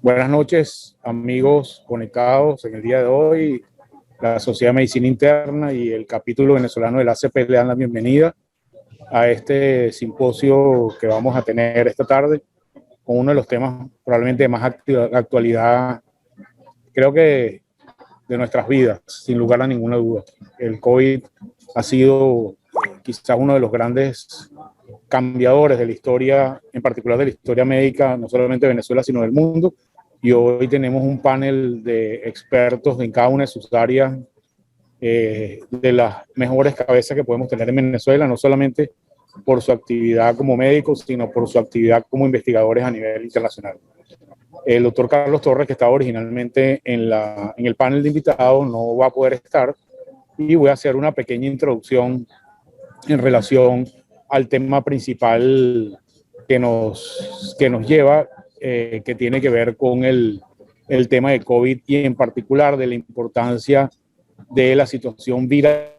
Buenas noches, amigos conectados en el día de hoy. La Sociedad de Medicina Interna y el capítulo venezolano del ACP le dan la bienvenida a este simposio que vamos a tener esta tarde con uno de los temas probablemente de más actualidad, creo que de nuestras vidas, sin lugar a ninguna duda. El COVID ha sido quizás uno de los grandes cambiadores de la historia, en particular de la historia médica, no solamente de Venezuela, sino del mundo. Y hoy tenemos un panel de expertos en cada una de sus áreas, de las mejores cabezas que podemos tener en Venezuela, no solamente por su actividad como médicos, sino por su actividad como investigadores a nivel internacional. El doctor Carlos Torres, que estaba originalmente en el panel de invitados, no va a poder estar, y voy a hacer una pequeña introducción en relación al tema principal que nos lleva, que tiene que ver con el tema de COVID y en particular de la importancia de la situación viral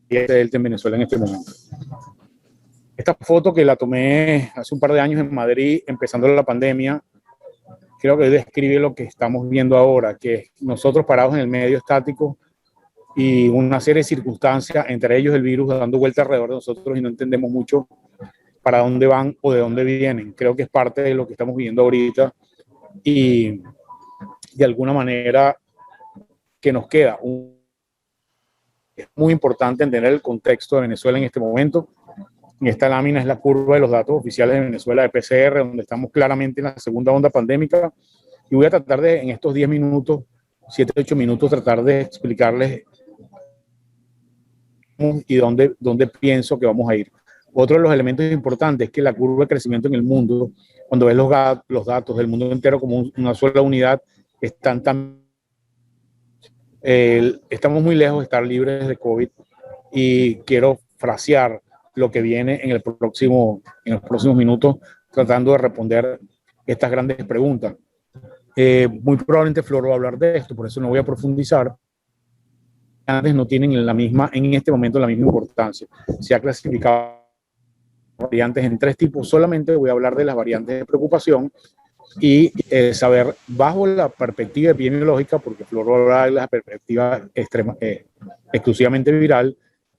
en Venezuela en este momento. Esta foto que la tomé hace un par de años en Madrid, empezando la pandemia, creo que describe lo que estamos viendo ahora, que nosotros parados en el medio estático y una serie de circunstancias, entre ellos el virus dando vuelta alrededor de nosotros y no entendemos mucho para dónde van o de dónde vienen. Creo que es parte de lo que estamos viviendo ahorita y de alguna manera que nos queda. Es muy importante entender el contexto de Venezuela en este momento. En esta lámina es la curva de los datos oficiales de Venezuela de PCR, donde estamos claramente en la segunda onda pandémica. Y voy a tratar de, en estos 10 minutos, 7, 8 minutos, tratar de explicarles y dónde pienso que vamos a ir. Otro de los elementos importantes es que la curva de crecimiento en el mundo, cuando ves los datos del mundo entero como una sola unidad, estamos muy lejos de estar libres de COVID y quiero frasear lo que viene en los próximos minutos, tratando de responder estas grandes preguntas. Muy probablemente Flor va a hablar de esto, por eso no voy a profundizar. Antes no tienen en este momento la misma importancia. Se ha clasificado variantes en 3 tipos. Solamente voy a hablar de las variantes de preocupación y saber bajo la perspectiva epidemiológica, porque Flor va a hablar de la perspectiva exclusivamente viral,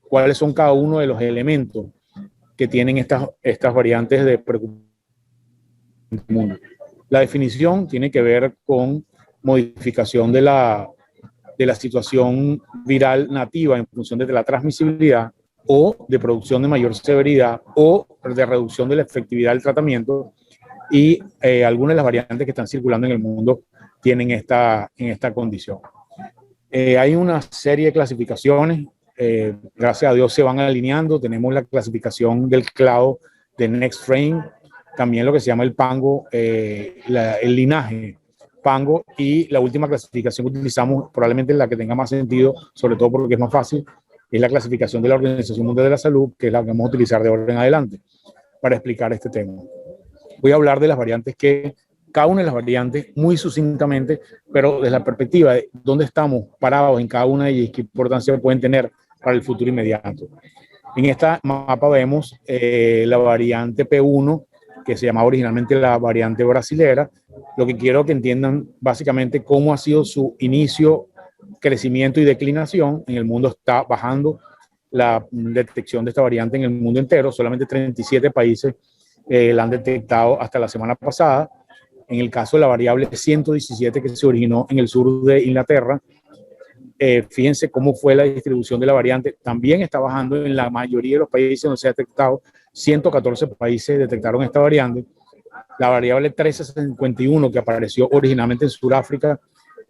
cuáles son cada uno de los elementos que tienen estas variantes de preocupación. La definición tiene que ver con modificación de la situación viral nativa en función de la transmisibilidad o de producción de mayor severidad o de reducción de la efectividad del tratamiento, y algunas de las variantes que están circulando en el mundo tienen esta condición. Hay una serie de clasificaciones, gracias a Dios se van alineando. Tenemos la clasificación del clado de NextFrame, también lo que se llama el Pango, el linaje Pango, y la última clasificación que utilizamos, probablemente la que tenga más sentido, sobre todo porque es más fácil, es la clasificación de la Organización Mundial de la Salud, que es la que vamos a utilizar de ahora en adelante para explicar este tema. Voy a hablar de las variantes, cada una de las variantes muy sucintamente, pero desde la perspectiva de dónde estamos parados en cada una de ellas y qué importancia pueden tener para el futuro inmediato. En esta mapa vemos la variante P1, que se llamaba originalmente la variante brasilera. Lo que quiero que entiendan básicamente cómo ha sido su inicio, crecimiento y declinación. En el mundo está bajando la detección de esta variante en el mundo entero. Solamente 37 países la han detectado hasta la semana pasada. En el caso de la variable 117, que se originó en el sur de Inglaterra, fíjense cómo fue la distribución de la variante. También está bajando en la mayoría de los países donde se ha detectado. 114 países detectaron esta variante. La variable 1351, que apareció originalmente en Sudáfrica,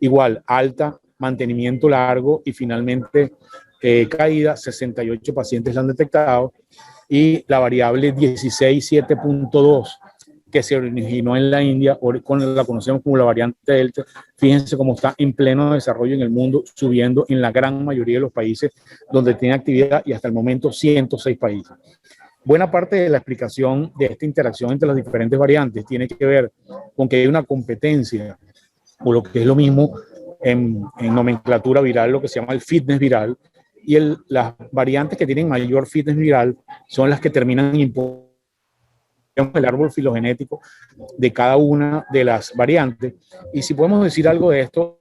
igual, alta, mantenimiento largo y finalmente caída. 68 pacientes la han detectado. Y la variable 167.2, que se originó en la India, la conocemos como la variante Delta. Fíjense cómo está en pleno desarrollo en el mundo, subiendo en la gran mayoría de los países donde tiene actividad, y hasta el momento 106 países. Buena parte de la explicación de esta interacción entre las diferentes variantes tiene que ver con que hay una competencia, o lo que es lo mismo en nomenclatura viral, lo que se llama el fitness viral, y las variantes que tienen mayor fitness viral son las que terminan el árbol filogenético de cada una de las variantes. Y si podemos decir algo de esto,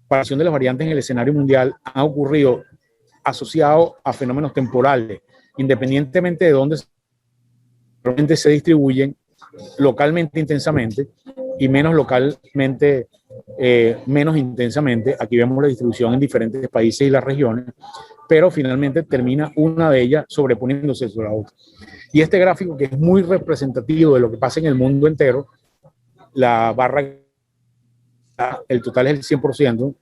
la aparición de las variantes en el escenario mundial ha ocurrido asociado a fenómenos temporales, independientemente de dónde se distribuyen, localmente intensamente y menos localmente, menos intensamente. Aquí vemos la distribución en diferentes países y las regiones, pero finalmente termina una de ellas sobreponiéndose sobre la otra. Y este gráfico, que es muy representativo de lo que pasa en el mundo entero, la barra, el total es el 100%,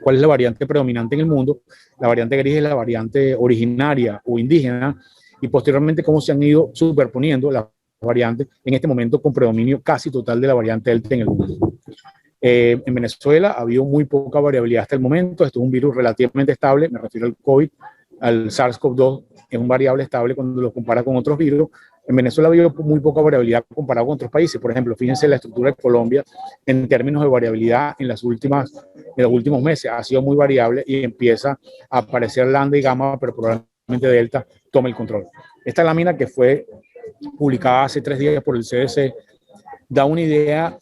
cuál es la variante predominante en el mundo, la variante gris es la variante originaria o indígena, y posteriormente cómo se han ido superponiendo las variantes en este momento con predominio casi total de la variante Delta en el mundo. En Venezuela ha habido muy poca variabilidad hasta el momento. Esto es un virus relativamente estable, me refiero al COVID, al SARS-CoV-2, es un variable estable cuando lo compara con otros virus. En Venezuela ha habido muy poca variabilidad comparado con otros países. Por ejemplo, fíjense la estructura de Colombia en términos de variabilidad en los últimos meses. Ha sido muy variable y empieza a aparecer lambda y gamma, pero probablemente Delta tome el control. Esta lámina, que fue publicada hace 3 días por el CDC, da una idea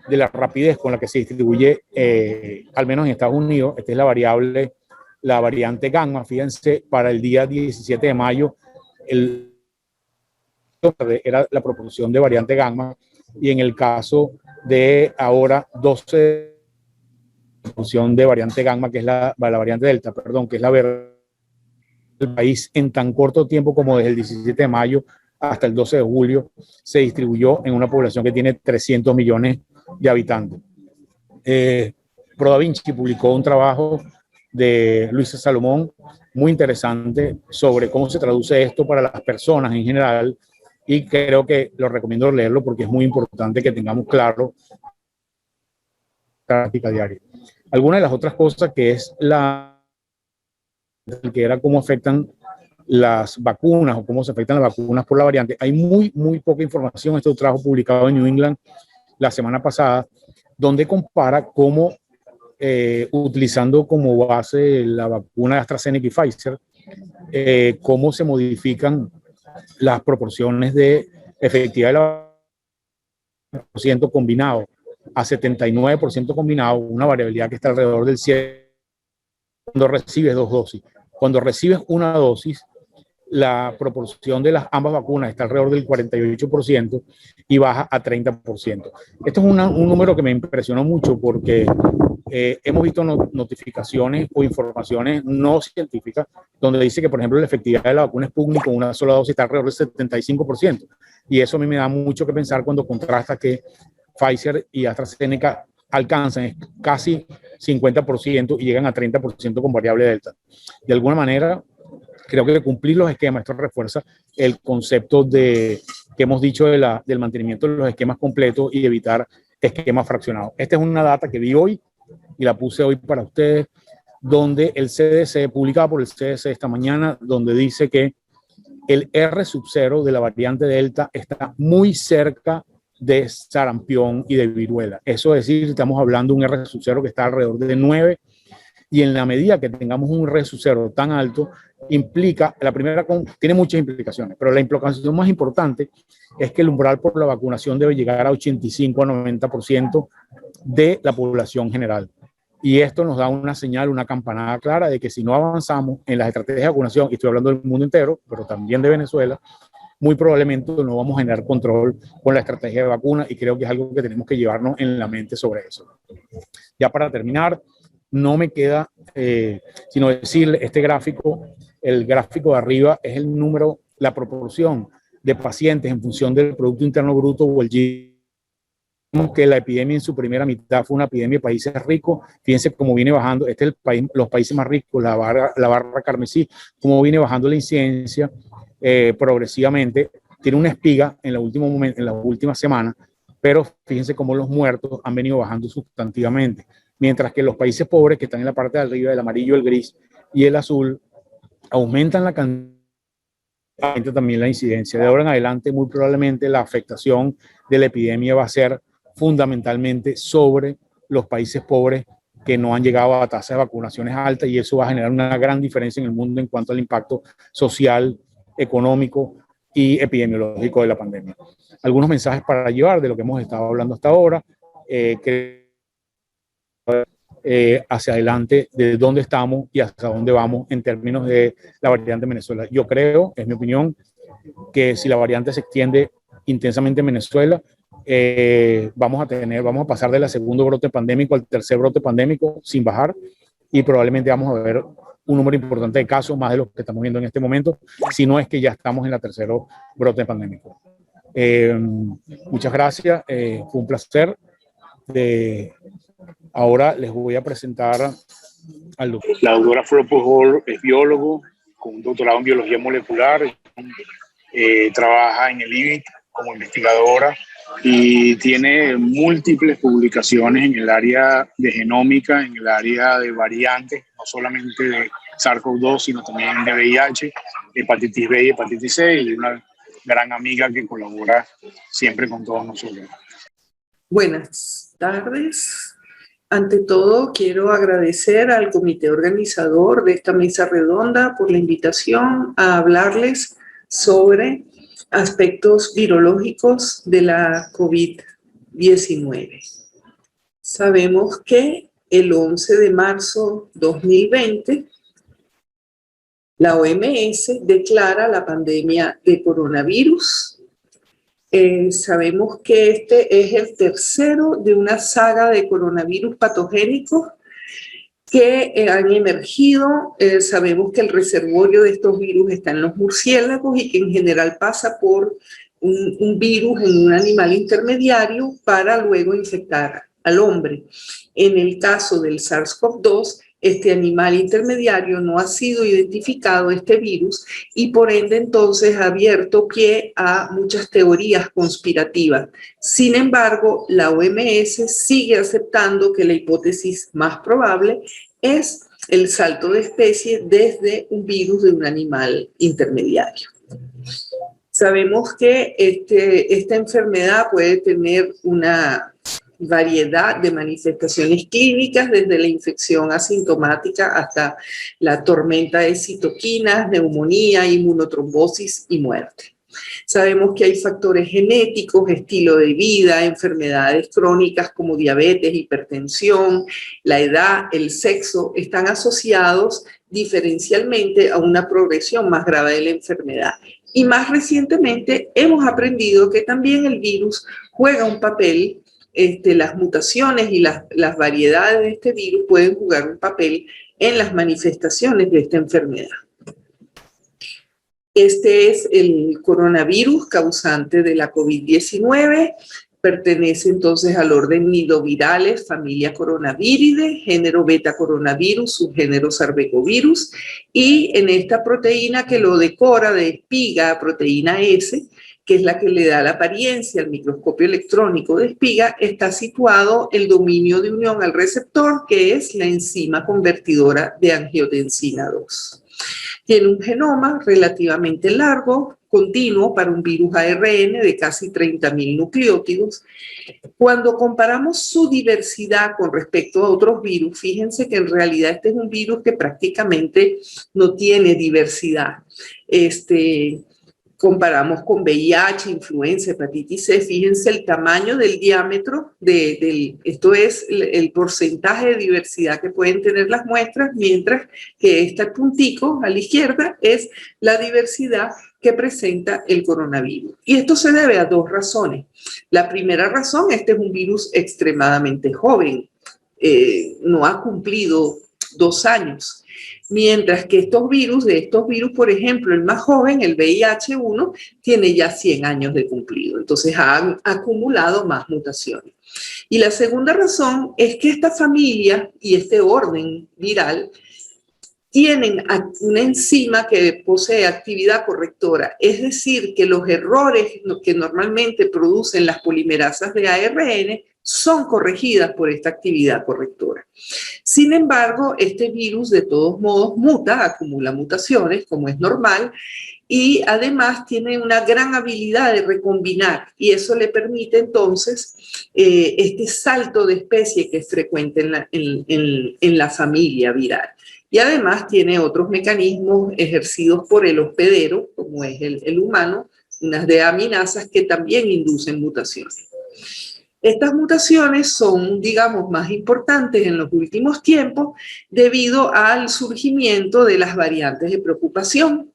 de la rapidez con la que se distribuye, al menos en Estados Unidos. Esta es la variante gamma. Fíjense, para el día 17 de mayo, era la proporción de variante gamma, y en el caso de ahora, 12 de proporción de variante gamma, que es la variante delta, perdón, que es la del país en tan corto tiempo como desde el 17 de mayo hasta el 12 de julio, se distribuyó en una población que tiene 300 millones de habitantes. ProDaVinci publicó un trabajo de Luisa Salomón muy interesante sobre cómo se traduce esto para las personas en general, y creo que lo recomiendo leerlo porque es muy importante que tengamos claro la práctica diaria. Alguna de las otras cosas que es que era cómo afectan las vacunas o cómo se afectan las vacunas por la variante. Hay muy poca información. Este trabajo publicado en New England la semana pasada, donde compara cómo, utilizando como base la vacuna de AstraZeneca y Pfizer, cómo se modifican las proporciones de efectividad de la 100% combinado a 79% combinado, una variabilidad que está alrededor del 100% cuando recibes 2 dosis. Cuando recibes una dosis, la proporción de las ambas vacunas está alrededor del 48% y baja a 30%. Esto es un número que me impresionó mucho porque hemos visto notificaciones o informaciones no científicas donde dice que, por ejemplo, la efectividad de la vacuna Sputnik con una sola dosis está alrededor del 75%. Y eso a mí me da mucho que pensar cuando contrasta que Pfizer y AstraZeneca alcanzan casi 50% y llegan a 30% con variable delta. De alguna manera, creo que cumplir los esquemas, esto refuerza el concepto que hemos dicho del mantenimiento de los esquemas completos y evitar esquemas fraccionados. Esta es una data que vi hoy y la puse hoy para ustedes, donde el CDC, publicada por el CDC esta mañana, donde dice que el R0 de la variante Delta está muy cerca de sarampión y de viruela. Eso es decir, estamos hablando de un R0 que está alrededor de 9, y en la medida que tengamos un R0 tan alto, implica, tiene muchas implicaciones, pero la implicación más importante es que el umbral por la vacunación debe llegar a 85 a 90% de la población general. Y esto nos da una señal, una campanada clara de que si no avanzamos en las estrategias de vacunación, y estoy hablando del mundo entero, pero también de Venezuela, muy probablemente no vamos a generar control con la estrategia de vacuna, y creo que es algo que tenemos que llevarnos en la mente sobre eso. Ya para terminar, no me queda sino decirle, este gráfico, el gráfico de arriba es el número, la proporción de pacientes en función del Producto Interno Bruto o el GDP. Que la epidemia en su primera mitad fue una epidemia de países ricos. Fíjense cómo viene bajando, este es el país, los países más ricos, la barra carmesí, cómo viene bajando la incidencia progresivamente. Tiene una espiga en la última semana, pero fíjense cómo los muertos han venido bajando sustantivamente. Mientras que los países pobres, que están en la parte de arriba, el amarillo, el gris y el azul, aumentan la cantidad, también la incidencia. De ahora en adelante, muy probablemente la afectación de la epidemia va a ser fundamentalmente sobre los países pobres que no han llegado a tasas de vacunaciones altas, y eso va a generar una gran diferencia en el mundo en cuanto al impacto social, económico y epidemiológico de la pandemia. Algunos mensajes para llevar de lo que hemos estado hablando hasta ahora, hacia adelante de dónde estamos y hacia dónde vamos en términos de la variante en Venezuela. Yo creo, es mi opinión, que si la variante se extiende intensamente en Venezuela, vamos a pasar del segundo brote pandémico al tercer brote pandémico sin bajar, y probablemente vamos a ver un número importante de casos, más de los que estamos viendo en este momento, si no es que ya estamos en la tercero brote pandémico. Muchas gracias, fue un placer. Ahora les voy a presentar al doctor. La doctora Flor Pujol es biólogo con un doctorado en biología molecular, trabaja en el IBIT como investigadora y tiene múltiples publicaciones en el área de genómica, en el área de variantes, no solamente de SARS-CoV-2, sino también de VIH, hepatitis B y hepatitis C, y una gran amiga que colabora siempre con todos nosotros. Buenas tardes. Ante todo, quiero agradecer al comité organizador de esta mesa redonda por la invitación a hablarles sobre aspectos virológicos de la COVID-19. Sabemos que el 11 de marzo de 2020, la OMS declara la pandemia de coronavirus. Sabemos que este es el tercero de una saga de coronavirus patogénicos que han emergido. Sabemos que el reservorio de estos virus está en los murciélagos y que en general pasa por un virus en un animal intermediario para luego infectar al hombre. En el caso del SARS-CoV-2, este animal intermediario no ha sido identificado, este virus, y por ende entonces ha abierto pie a muchas teorías conspirativas. Sin embargo, la OMS sigue aceptando que la hipótesis más probable es el salto de especie desde un virus de un animal intermediario. Sabemos que esta enfermedad puede tener una variedad de manifestaciones clínicas, desde la infección asintomática hasta la tormenta de citoquinas, neumonía, inmunotrombosis y muerte. Sabemos que hay factores genéticos, estilo de vida, enfermedades crónicas como diabetes, hipertensión, la edad, el sexo, están asociados diferencialmente a una progresión más grave de la enfermedad. Y más recientemente hemos aprendido que también el virus juega un papel. Las mutaciones y las variedades de este virus pueden jugar un papel en las manifestaciones de esta enfermedad. Este es el coronavirus causante de la COVID-19. Pertenece entonces al orden nidovirales, familia Coronaviridae, género beta coronavirus, subgénero sarbecovirus, y en esta proteína que lo decora de espiga, proteína S, que es la que le da la apariencia al microscopio electrónico de espiga, está situado el dominio de unión al receptor, que es la enzima convertidora de angiotensina 2. Tiene un genoma relativamente largo, continuo para un virus ARN de casi 30.000 nucleótidos. Cuando comparamos su diversidad con respecto a otros virus, fíjense que en realidad este es un virus que prácticamente no tiene diversidad. Comparamos con VIH, influenza, hepatitis C, fíjense el tamaño del diámetro, esto es el porcentaje de diversidad que pueden tener las muestras, mientras que este puntico a la izquierda es la diversidad que presenta el coronavirus. Y esto se debe a dos razones. La primera razón, este es un virus extremadamente joven, no ha cumplido 2 años. Mientras que estos virus, por ejemplo, el más joven, el VIH-1, tiene ya 100 años de cumplido. Entonces han acumulado más mutaciones. Y la segunda razón es que esta familia y este orden viral tienen una enzima que posee actividad correctora. Es decir, que los errores que normalmente producen las polimerasas de ARN son corregidas por esta actividad correctora. Sin embargo, este virus de todos modos muta, acumula mutaciones, como es normal, y además tiene una gran habilidad de recombinar, y eso le permite entonces este salto de especie que es frecuente en la familia viral. Y además tiene otros mecanismos ejercidos por el hospedero, como es el humano, unas deaminasas que también inducen mutaciones. Estas mutaciones son, digamos, más importantes en los últimos tiempos debido al surgimiento de las variantes de preocupación.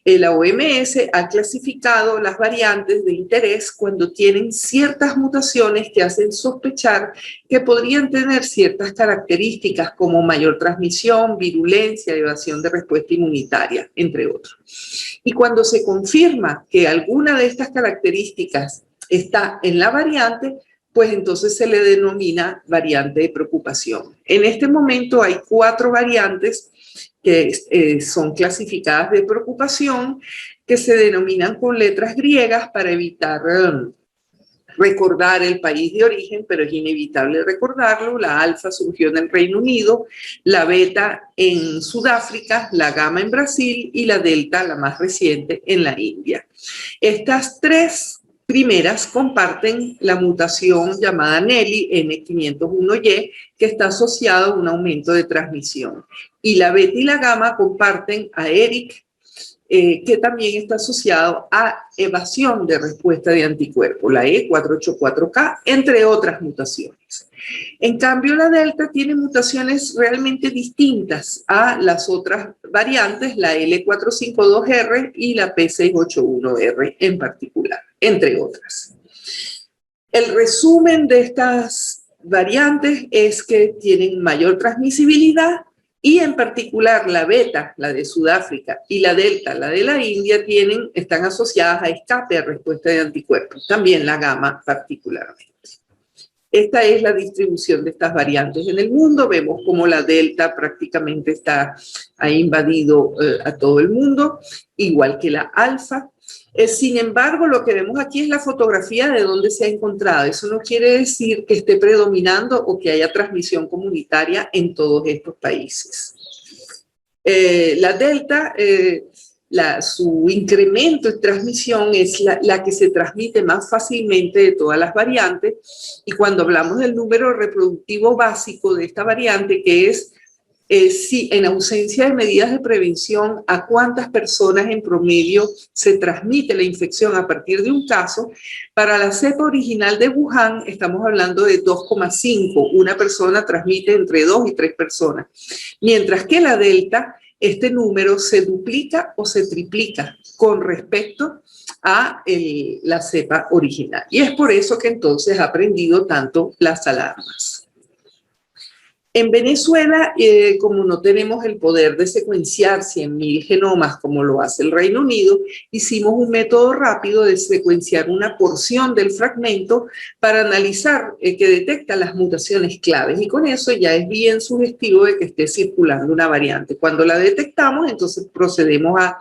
La OMS ha clasificado las variantes de interés cuando tienen ciertas mutaciones que hacen sospechar que podrían tener ciertas características como mayor transmisión, virulencia, evasión de respuesta inmunitaria, entre otros. Y cuando se confirma que alguna de estas características está en la variante, pues entonces se le denomina variante de preocupación. En este momento hay 4 variantes que son clasificadas de preocupación, que se denominan con letras griegas para evitar recordar el país de origen, pero es inevitable recordarlo. La alfa surgió en el Reino Unido, la beta en Sudáfrica, la gamma en Brasil y la delta, la más reciente, en la India. Estas 3 primeras comparten la mutación llamada Nelly N501Y, que está asociada a un aumento de transmisión. Y la beta y la gamma comparten a ERIC, que también está asociado a evasión de respuesta de anticuerpos, la E484K, entre otras mutaciones. En cambio, la delta tiene mutaciones realmente distintas a las otras variantes, la L452R y la P681R en particular, entre otras. El resumen de estas variantes es que tienen mayor transmisibilidad y en particular la beta, la de Sudáfrica, y la delta, la de la India, están asociadas a escape a respuesta de anticuerpos, también la gamma particularmente. Esta es la distribución de estas variantes en el mundo. Vemos cómo la delta prácticamente ha invadido a todo el mundo, igual que la alfa. Sin embargo, lo que vemos aquí es la fotografía de dónde se ha encontrado. Eso no quiere decir que esté predominando o que haya transmisión comunitaria en todos estos países. La delta, su incremento en transmisión es la que se transmite más fácilmente de todas las variantes. Y cuando hablamos del número reproductivo básico de esta variante, que es si en ausencia de medidas de prevención, a cuántas personas en promedio se transmite la infección a partir de un caso. Para la cepa original de Wuhan estamos hablando de 2,5. Una persona transmite entre 2 y 3 personas. Mientras que la delta, este número se duplica o se triplica con respecto a la cepa original. Y es por eso que entonces ha prendido tanto las alarmas. En Venezuela, como no tenemos el poder de secuenciar 100.000 genomas como lo hace el Reino Unido, hicimos un método rápido de secuenciar una porción del fragmento para analizar que detecta las mutaciones claves, y con eso ya es bien sugestivo de que esté circulando una variante. Cuando la detectamos, entonces procedemos a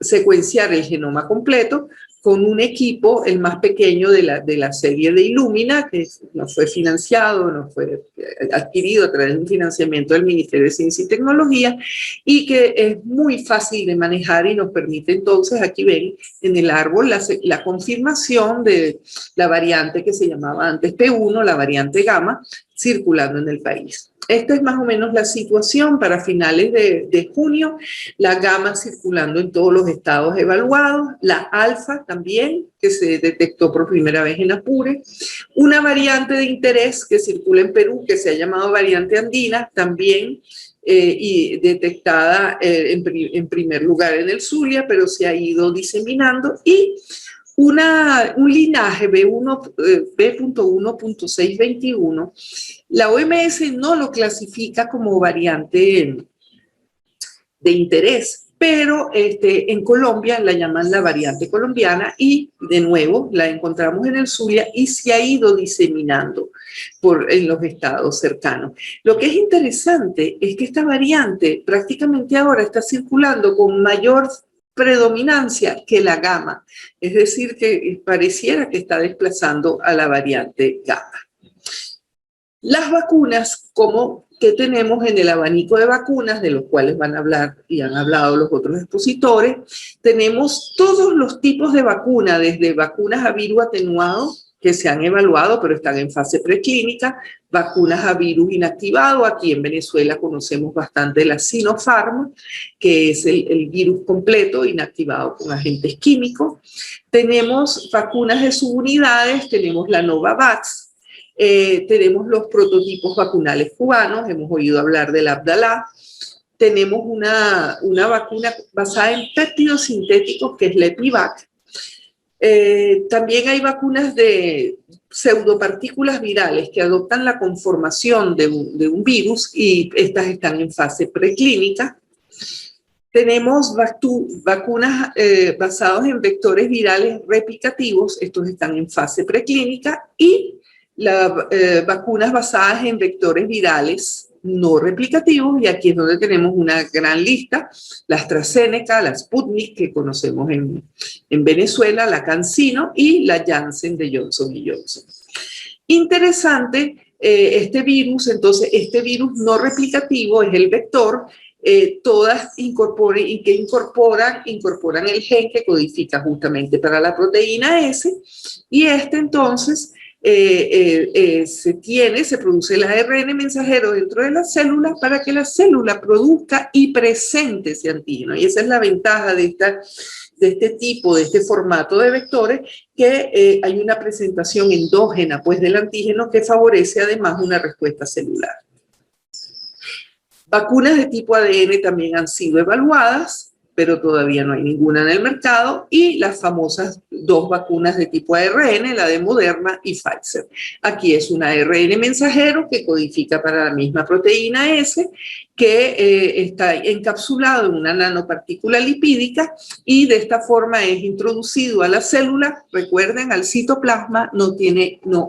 secuenciar el genoma completo con un equipo, el más pequeño de la serie de Illumina, que no fue financiado, no fue adquirido a través de un financiamiento del Ministerio de Ciencia y Tecnología, y que es muy fácil de manejar y nos permite entonces, aquí ven en el árbol, la confirmación de la variante que se llamaba antes P1, la variante gamma, circulando en el país. Esta es más o menos la situación para finales de junio, la gamma circulando en todos los estados evaluados, la alfa también, que se detectó por primera vez en Apure, una variante de interés que circula en Perú, que se ha llamado variante andina, también y detectada en primer lugar en el Zulia, pero se ha ido diseminando, y un linaje B.1.621, la OMS no lo clasifica como variante de interés, pero en Colombia la llaman la variante colombiana, y de nuevo la encontramos en el Zulia y se ha ido diseminando en los estados cercanos. Lo que es interesante es que esta variante prácticamente ahora está circulando con mayor predominancia que la gamma, es decir, que pareciera que está desplazando a la variante gamma. Las vacunas, como que tenemos en el abanico de vacunas, de los cuales van a hablar y han hablado los otros expositores, tenemos todos los tipos de vacuna, desde vacunas a virus atenuado que se han evaluado, pero están en fase preclínica, vacunas a virus inactivado. Aquí en Venezuela conocemos bastante la Sinopharm, que es el virus completo inactivado con agentes químicos. Tenemos vacunas de subunidades, tenemos la Novavax, tenemos los prototipos vacunales cubanos, hemos oído hablar del Abdalá. Tenemos una vacuna basada en péptidos sintéticos, que es la Epivac. También hay vacunas de pseudopartículas virales que adoptan la conformación de un virus, y estas están en fase preclínica. Tenemos vacunas basadas en vectores virales replicativos, estos están en fase preclínica, y vacunas basadas en vectores virales no replicativos, y aquí es donde tenemos una gran lista: la AstraZeneca, la Sputnik, que conocemos en Venezuela, la CanSino y la Janssen de Johnson & Johnson. Interesante este virus. Entonces, este virus no replicativo es el vector. Todas incorporan el gen que codifica justamente para la proteína S, y entonces se produce el ARN mensajero dentro de la célula para que la célula produzca y presente ese antígeno. Y esa es la ventaja de este formato de vectores, que hay una presentación endógena pues del antígeno, que favorece además una respuesta celular. Vacunas de tipo ADN también han sido evaluadas, pero todavía no hay ninguna en el mercado, y las famosas 2 vacunas de tipo ARN, la de Moderna y Pfizer. Aquí es un ARN mensajero que codifica para la misma proteína S, que está encapsulado en una nanopartícula lipídica, y de esta forma es introducido a la célula. Recuerden, al citoplasma, no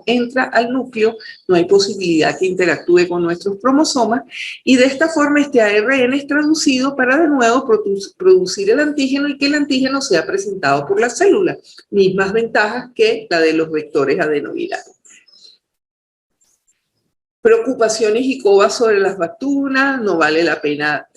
entra al núcleo, no hay posibilidad que interactúe con nuestros cromosomas, y de esta forma este ARN es traducido para de nuevo producir el antígeno, y que el antígeno sea presentado por la célula. Mismas ventajas que la de los vectores adenovirales. Preocupaciones y cobas sobre las vacunas. No vale la pena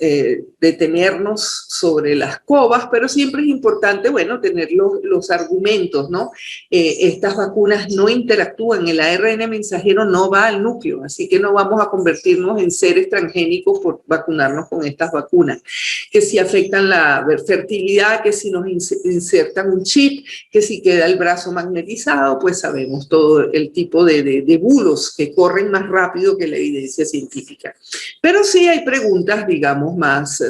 detenernos sobre las cobas, pero siempre es importante, bueno, tener los argumentos, ¿no? Estas vacunas no interactúan, el ARN mensajero no va al núcleo, así que no vamos a convertirnos en seres transgénicos por vacunarnos con estas vacunas. Que si afectan la fertilidad, que si nos insertan un chip, que si queda el brazo magnetizado, pues sabemos todo el tipo de bulos que corren más rápido que la evidencia científica. Pero sí hay preguntas, digamos, más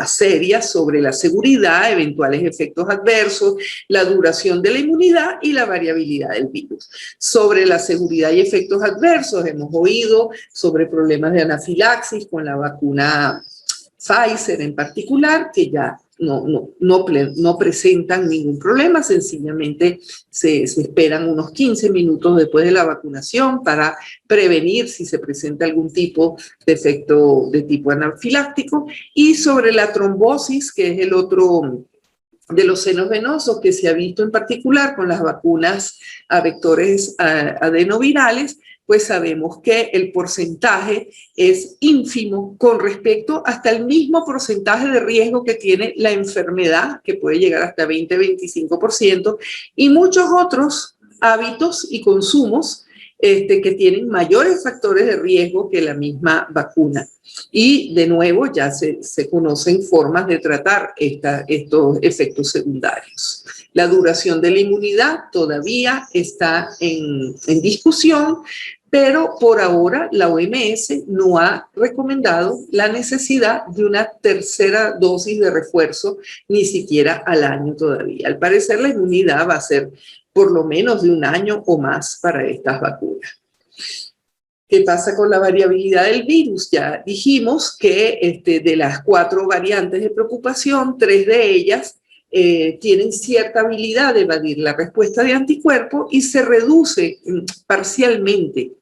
serias sobre la seguridad, eventuales efectos adversos, la duración de la inmunidad y la variabilidad del virus. Sobre la seguridad y efectos adversos hemos oído sobre problemas de anafilaxis con la vacuna Pfizer en particular, que ya no presentan ningún problema. Sencillamente se esperan unos 15 minutos después de la vacunación para prevenir si se presenta algún tipo de efecto de tipo anafiláctico. Y sobre la trombosis, que es el otro de los senos venosos que se ha visto en particular con las vacunas a vectores adenovirales, pues sabemos que el porcentaje es ínfimo con respecto hasta el mismo porcentaje de riesgo que tiene la enfermedad, que puede llegar hasta 20-25%, y muchos otros hábitos y consumos que tienen mayores factores de riesgo que la misma vacuna. Y de nuevo ya se conocen formas de tratar estos efectos secundarios. La duración de la inmunidad todavía está en discusión, pero por ahora la OMS no ha recomendado la necesidad de una tercera dosis de refuerzo, ni siquiera al año todavía. Al parecer la inmunidad va a ser por lo menos de un año o más para estas vacunas. ¿Qué pasa con la variabilidad del virus? Ya dijimos que de las 4 variantes de preocupación, 3 de ellas tienen cierta habilidad de evadir la respuesta de anticuerpos, y se reduce parcialmente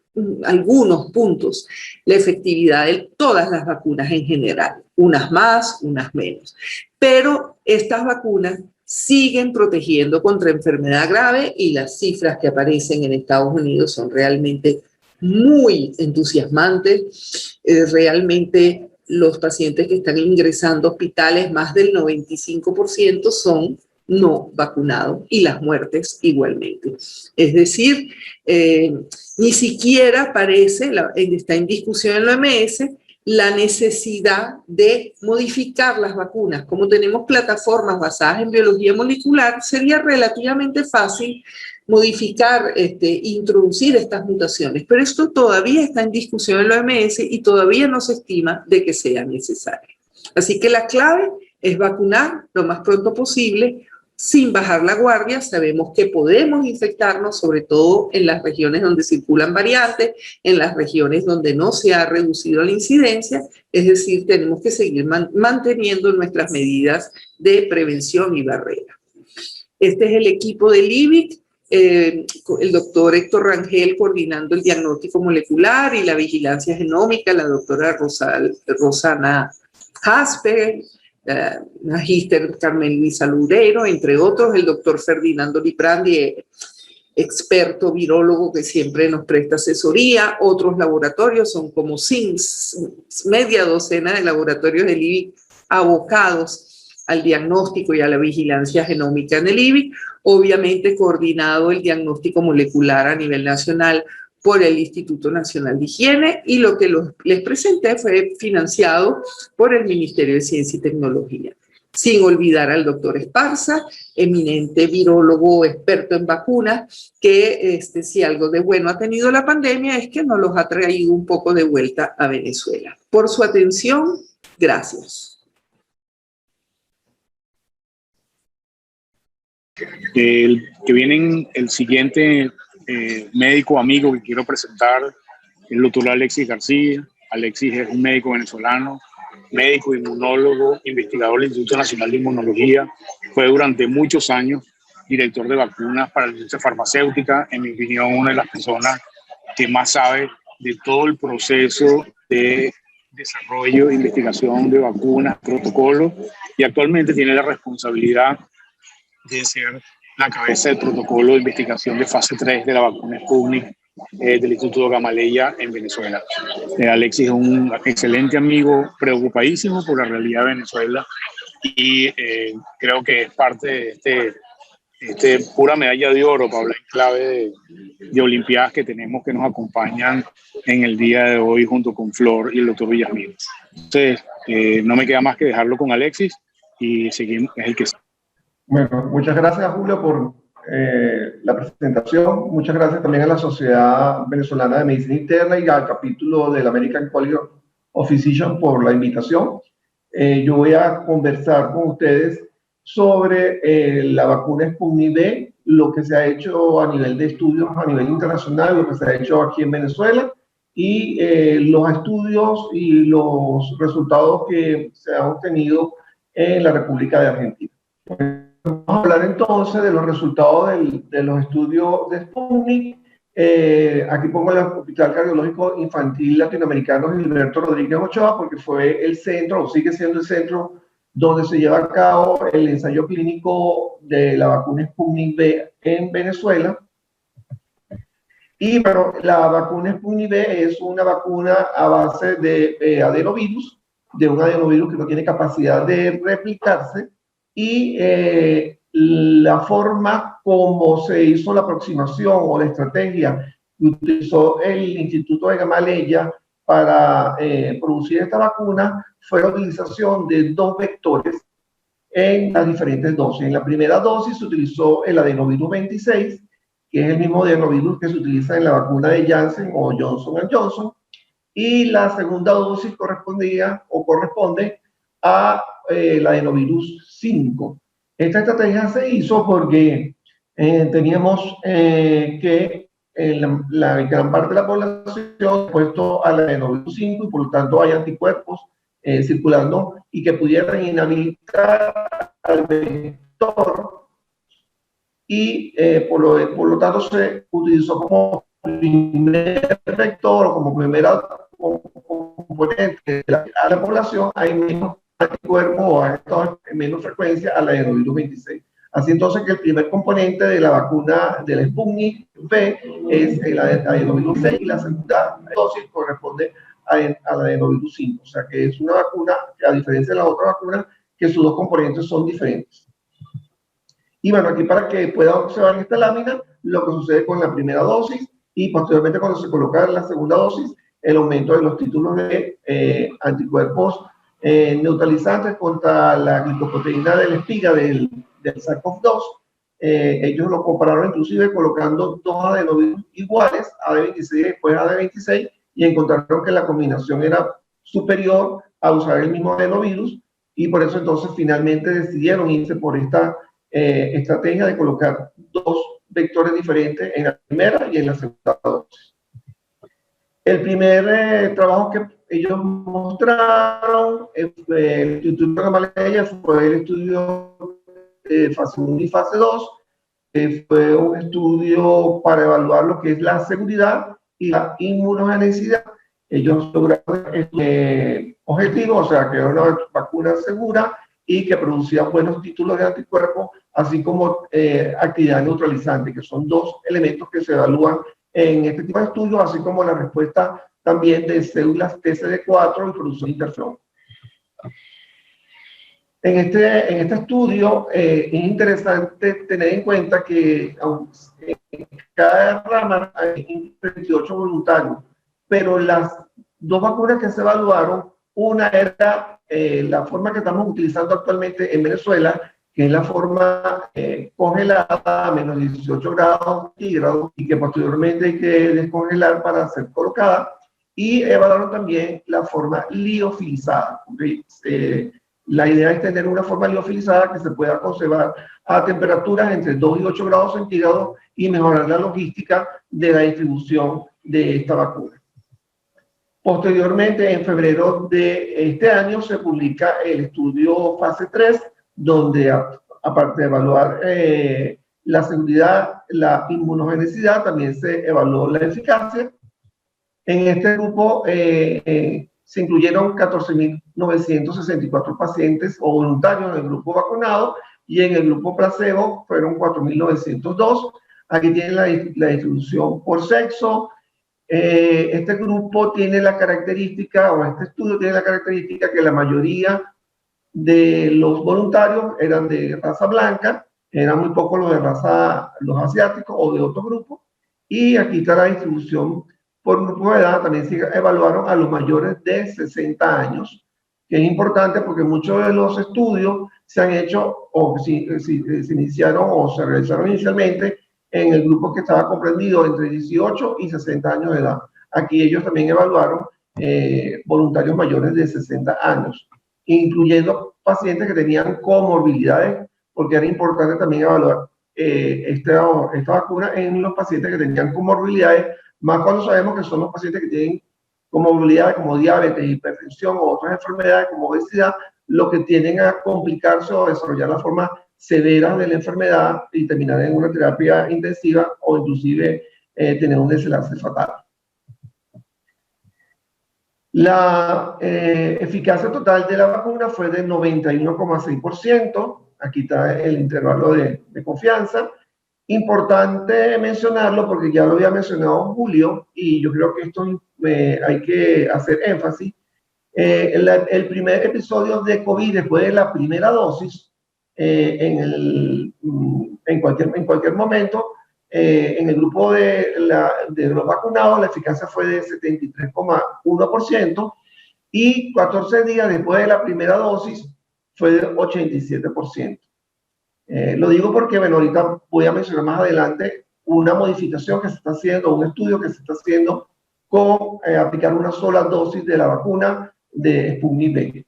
algunos puntos la efectividad de todas las vacunas en general, unas más, unas menos. Pero estas vacunas siguen protegiendo contra enfermedad grave, y las cifras que aparecen en Estados Unidos son realmente muy entusiasmantes. Realmente los pacientes que están ingresando a hospitales, más del 95% son no vacunado y las muertes igualmente. Es decir, ni siquiera aparece, está en discusión en la OMS, la necesidad de modificar las vacunas. Como tenemos plataformas basadas en biología molecular, sería relativamente fácil modificar, introducir estas mutaciones, pero esto todavía está en discusión en la OMS y todavía no se estima de que sea necesario. Así que la clave es vacunar lo más pronto posible, sin bajar la guardia. Sabemos que podemos infectarnos, sobre todo en las regiones donde circulan variantes, en las regiones donde no se ha reducido la incidencia, es decir, tenemos que seguir manteniendo nuestras medidas de prevención y barrera. Este es el equipo del IBIC, el doctor Héctor Rangel coordinando el diagnóstico molecular y la vigilancia genómica, la doctora Rosana Jasper, Magister Carmen Luisa Loureiro, entre otros, el doctor Ferdinando Liprandi, experto virólogo que siempre nos presta asesoría. Otros laboratorios son como media docena de laboratorios del IBIC abocados al diagnóstico y a la vigilancia genómica en el IBIC, obviamente coordinado el diagnóstico molecular a nivel nacional por el Instituto Nacional de Higiene, y lo que les presenté fue financiado por el Ministerio de Ciencia y Tecnología. Sin olvidar al doctor Esparza, eminente virólogo experto en vacunas, que si algo de bueno ha tenido la pandemia es que nos los ha traído un poco de vuelta a Venezuela. Por su atención, gracias. El siguiente médico amigo que quiero presentar es el doctor Alexis García. Alexis es un médico venezolano, médico inmunólogo, investigador del Instituto Nacional de Inmunología. Fue durante muchos años director de vacunas para la industria farmacéutica. En mi opinión, una de las personas que más sabe de todo el proceso de desarrollo e investigación de vacunas, protocolos, y actualmente tiene la responsabilidad de ser la cabeza del protocolo de investigación de fase 3 de la vacuna Sputnik del Instituto Gamaleya en Venezuela. Alexis es un excelente amigo, preocupadísimo por la realidad de Venezuela, y creo que es parte de pura medalla de oro para hablar en clave de Olimpiadas que tenemos, que nos acompañan en el día de hoy junto con Flor y el doctor Villamil. Entonces, no me queda más que dejarlo con Alexis y seguimos, es el que... Bueno, muchas gracias, Julio, por la presentación. Muchas gracias también a la Sociedad Venezolana de Medicina Interna y al capítulo del American College of Physicians por la invitación. Yo voy a conversar con ustedes sobre la vacuna Sputnik V, lo que se ha hecho a nivel de estudios a nivel internacional, lo que se ha hecho aquí en Venezuela, y los estudios y los resultados que se han obtenido en la República de Argentina. Vamos a hablar entonces de los resultados de los estudios de Sputnik. Aquí pongo el Hospital Cardiológico Infantil Latinoamericano Gilberto Rodríguez Ochoa, porque fue el centro, o sigue siendo el centro, donde se lleva a cabo el ensayo clínico de la vacuna Sputnik V en Venezuela. Y bueno, la vacuna Sputnik V es una vacuna a base de adenovirus, de un adenovirus que no tiene capacidad de replicarse, y la forma como se hizo la aproximación o la estrategia que utilizó el Instituto de Gamaleya para producir esta vacuna fue la utilización de dos vectores en las diferentes dosis. En la primera dosis se utilizó el adenovirus 26, que es el mismo adenovirus que se utiliza en la vacuna de Janssen o Johnson & Johnson, y la segunda dosis corresponde a el adenovirus 5. Esta estrategia se hizo porque teníamos que la gran parte de la población puesto al adenovirus 5 y por lo tanto hay anticuerpos circulando y que pudieran inhabilitar al vector, y por lo tanto se utilizó como primer vector o como primera componente a la población. Hay menos anticuerpos o hay menos frecuencia a la adenovirus 26. Así entonces que el primer componente de la vacuna del Sputnik V es el adenovirus 6 y la segunda dosis corresponde al adenovirus 5. O sea que es una vacuna que, a diferencia de la otra vacuna, que sus dos componentes son diferentes. Y bueno, aquí para que puedan observar en esta lámina lo que sucede con la primera dosis y posteriormente cuando se coloca la segunda dosis, el aumento de los títulos de anticuerpos neutralizantes contra la glicoproteína de la espiga del SARS-CoV-2. Ellos lo compararon inclusive colocando dos adenovirus iguales, AD26 y después AD26, y encontraron que la combinación era superior a usar el mismo adenovirus, y por eso entonces finalmente decidieron irse por esta estrategia de colocar dos vectores diferentes en la primera y en la segunda dosis. El primer trabajo que ellos mostraron, el Instituto Gamaleya, fue el estudio fase 1 y fase 2, fue un estudio para evaluar lo que es la seguridad y la inmunogenicidad. Ellos lograron este objetivo, o sea, que era una vacuna segura y que producía buenos títulos de anticuerpos, así como actividad neutralizante, que son dos elementos que se evalúan en este tipo de estudios, así como la respuesta también de células TCD4 y producción de interferón. En este estudio es interesante tener en cuenta que en cada rama hay 28 voluntarios, pero las dos vacunas que se evaluaron, una era la forma que estamos utilizando actualmente en Venezuela, que es la forma congelada a menos 18 grados centígrados y que posteriormente hay que descongelar para ser colocada, y evaluaron también la forma liofilizada. La idea es tener una forma liofilizada que se pueda conservar a temperaturas entre 2 y 8 grados centígrados y mejorar la logística de la distribución de esta vacuna. Posteriormente, en febrero de este año, se publica el estudio fase 3, donde aparte de evaluar la seguridad, la inmunogenicidad, también se evaluó la eficacia. En este grupo se incluyeron 14.964 pacientes o voluntarios en el grupo vacunado, y en el grupo placebo fueron 4.902. Aquí tienen la distribución por sexo. Este grupo tiene la característica, o este estudio tiene la característica que la mayoría de los voluntarios eran de raza blanca, eran muy pocos los asiáticos o de otro grupo, y aquí está la distribución por grupo de edad. También se evaluaron a los mayores de 60 años, que es importante porque muchos de los estudios se han hecho o se iniciaron o se realizaron inicialmente en el grupo que estaba comprendido entre 18 y 60 años de edad. Aquí ellos también evaluaron voluntarios mayores de 60 años, incluyendo pacientes que tenían comorbilidades, porque era importante también evaluar esta vacuna en los pacientes que tenían comorbilidades, más cuando sabemos que son los pacientes que tienen comorbilidades como diabetes, hipertensión o otras enfermedades como obesidad, lo que tienden a complicarse o desarrollar la forma severa de la enfermedad y terminar en una terapia intensiva o inclusive tener un desenlace fatal. La eficacia total de la vacuna fue de 91,6%. Aquí está el intervalo de confianza. Importante mencionarlo porque ya lo había mencionado Julio, y yo creo que esto hay que hacer énfasis. El primer episodio de COVID después de la primera dosis, en cualquier momento, en el grupo de los vacunados, la eficacia fue de 73,1%, y 14 días después de la primera dosis fue de 87%. Lo digo porque, bueno, ahorita voy a mencionar más adelante una modificación que se está haciendo, un estudio que se está haciendo con aplicar una sola dosis de la vacuna de Sputnik V.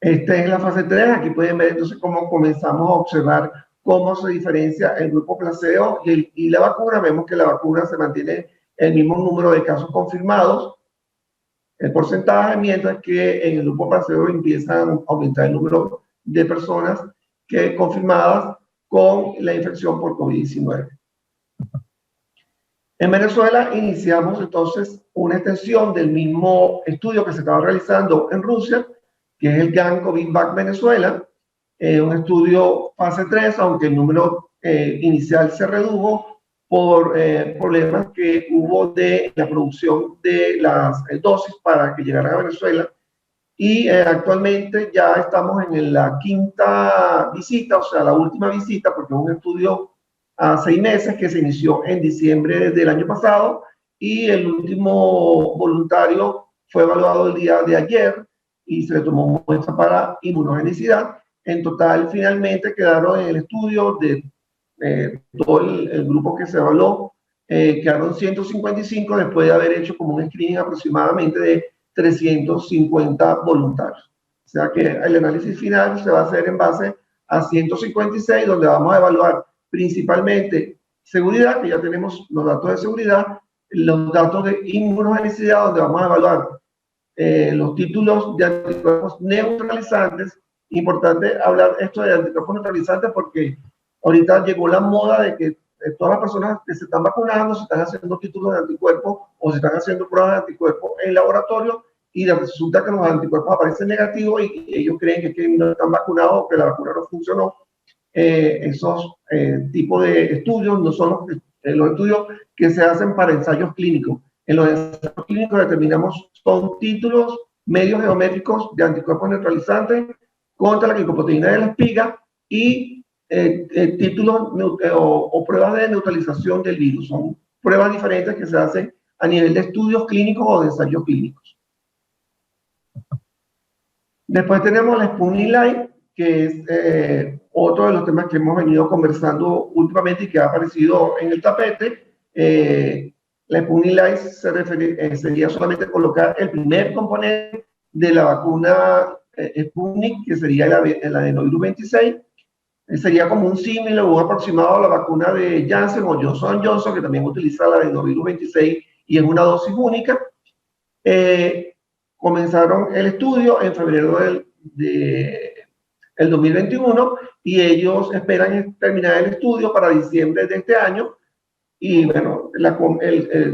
Esta es la fase 3. Aquí pueden ver entonces cómo comenzamos a observar cómo se diferencia el grupo placebo y la vacuna. Vemos que la vacuna se mantiene el mismo número de casos confirmados, el porcentaje, mientras que en el grupo placebo empieza a aumentar el número de personas confirmadas con la infección por COVID-19. En Venezuela iniciamos entonces una extensión del mismo estudio que se estaba realizando en Rusia, que es el GAN COVID-Vac Venezuela, un estudio fase 3, aunque el número inicial se redujo por problemas que hubo de la producción de las dosis para que llegaran a Venezuela. y actualmente ya estamos en la quinta visita, o sea, la última visita, porque es un estudio a 6 meses que se inició en diciembre del año pasado, y el último voluntario fue evaluado el día de ayer y se le tomó muestra para inmunogenicidad. En total, finalmente quedaron en el estudio de todo el grupo que se evaluó, quedaron 155 después de haber hecho como un screening aproximadamente de 350 voluntarios. O sea que el análisis final se va a hacer en base a 156, donde vamos a evaluar principalmente seguridad, que ya tenemos los datos de seguridad, los datos de inmunogenicidad, donde vamos a evaluar los títulos de anticuerpos neutralizantes. Importante hablar esto de anticuerpos neutralizantes porque ahorita llegó la moda de que todas las personas que se están vacunando se están haciendo títulos de anticuerpos o se están haciendo pruebas de anticuerpos en laboratorio y resulta que los anticuerpos aparecen negativos y ellos creen que no están vacunados o que la vacuna no funcionó. Esos tipos de estudios no son los estudios que se hacen para ensayos clínicos. En los ensayos clínicos determinamos son títulos medios geométricos de anticuerpos neutralizantes contra la glicoproteína de la espiga y títulos o pruebas de neutralización del virus. Son pruebas diferentes que se hacen a nivel de estudios clínicos o de ensayos clínicos. Después tenemos la Sputnik Light, que es otro de los temas que hemos venido conversando últimamente y que ha aparecido en el tapete. La Sputnik Light sería solamente colocar el primer componente de la vacuna Sputnik, que sería el adenovirus 26. Sería como un símil o un aproximado a la vacuna de Janssen o Johnson & Johnson, que también utiliza el adenovirus 26 y es una dosis única. Comenzaron el estudio en febrero del 2021 y ellos esperan terminar el estudio para diciembre de este año y bueno,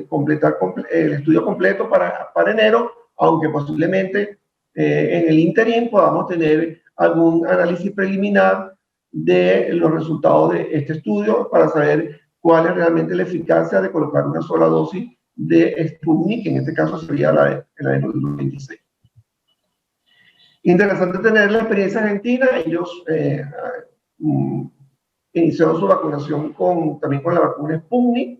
completar el estudio completo para enero, aunque posiblemente en el interín podamos tener algún análisis preliminar de los resultados de este estudio para saber cuál es realmente la eficacia de colocar una sola dosis de Sputnik, que en este caso sería la de 26. Interesante tener la experiencia argentina. Ellos iniciaron su vacunación también con la vacuna Sputnik.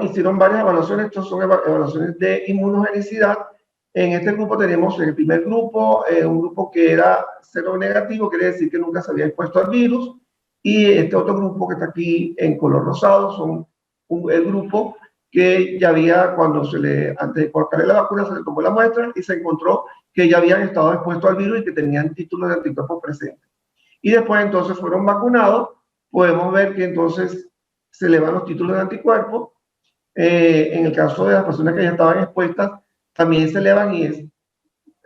Hicieron varias evaluaciones. Estas son evaluaciones de inmunogenicidad. En este grupo tenemos el primer grupo, un grupo que era cero negativo, quiere decir que nunca se había expuesto al virus. Y este otro grupo que está aquí en color rosado son el grupo que ya había, antes de colocarle la vacuna, se le tomó la muestra y se encontró que ya habían estado expuestos al virus y que tenían títulos de anticuerpos presentes. Y después entonces fueron vacunados. Podemos ver que entonces se elevan los títulos de anticuerpos. En el caso de las personas que ya estaban expuestas, también se elevan y es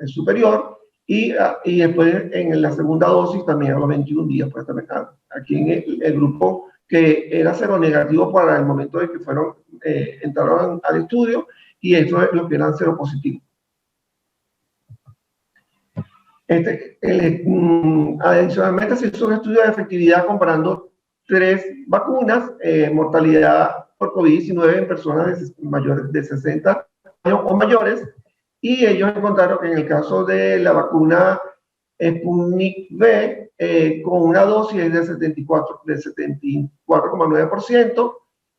superior. Y después en la segunda dosis también a los 21 días. Pues también aquí en el grupo que era seronegativo para el momento de que entraron al estudio, y eso es lo que eran seropositivos. Adicionalmente se hizo un estudio de efectividad comparando 3 vacunas, mortalidad por COVID-19 en personas mayores de 60 años o mayores, y ellos encontraron que en el caso de la vacuna Sputnik V, con una dosis de 74,9%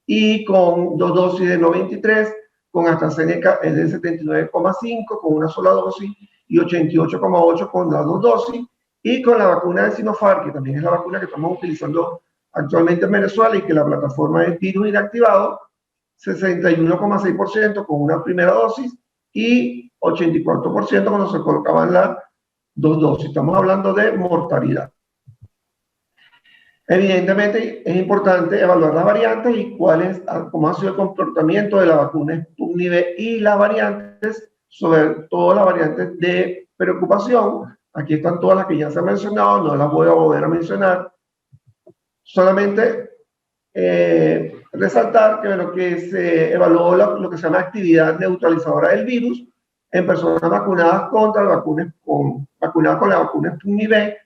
y con 2 dosis de 93, con AstraZeneca es de 79,5% con una sola dosis y 88,8% con las 2 dosis, y con la vacuna de Sinopharm, que también es la vacuna que estamos utilizando actualmente en Venezuela y que la plataforma es virus inactivado, 61,6% con una primera dosis y 84% cuando se colocaban las 2 dosis. Estamos hablando de mortalidad. Evidentemente es importante evaluar las variantes y cómo ha sido el comportamiento de la vacuna Sputnik V y las variantes, sobre todo las variantes de preocupación. Aquí están todas las que ya se han mencionado, no las voy a volver a mencionar. Solamente resaltar que se evaluó lo que se llama actividad neutralizadora del virus en personas vacunadas con la vacuna Sputnik V,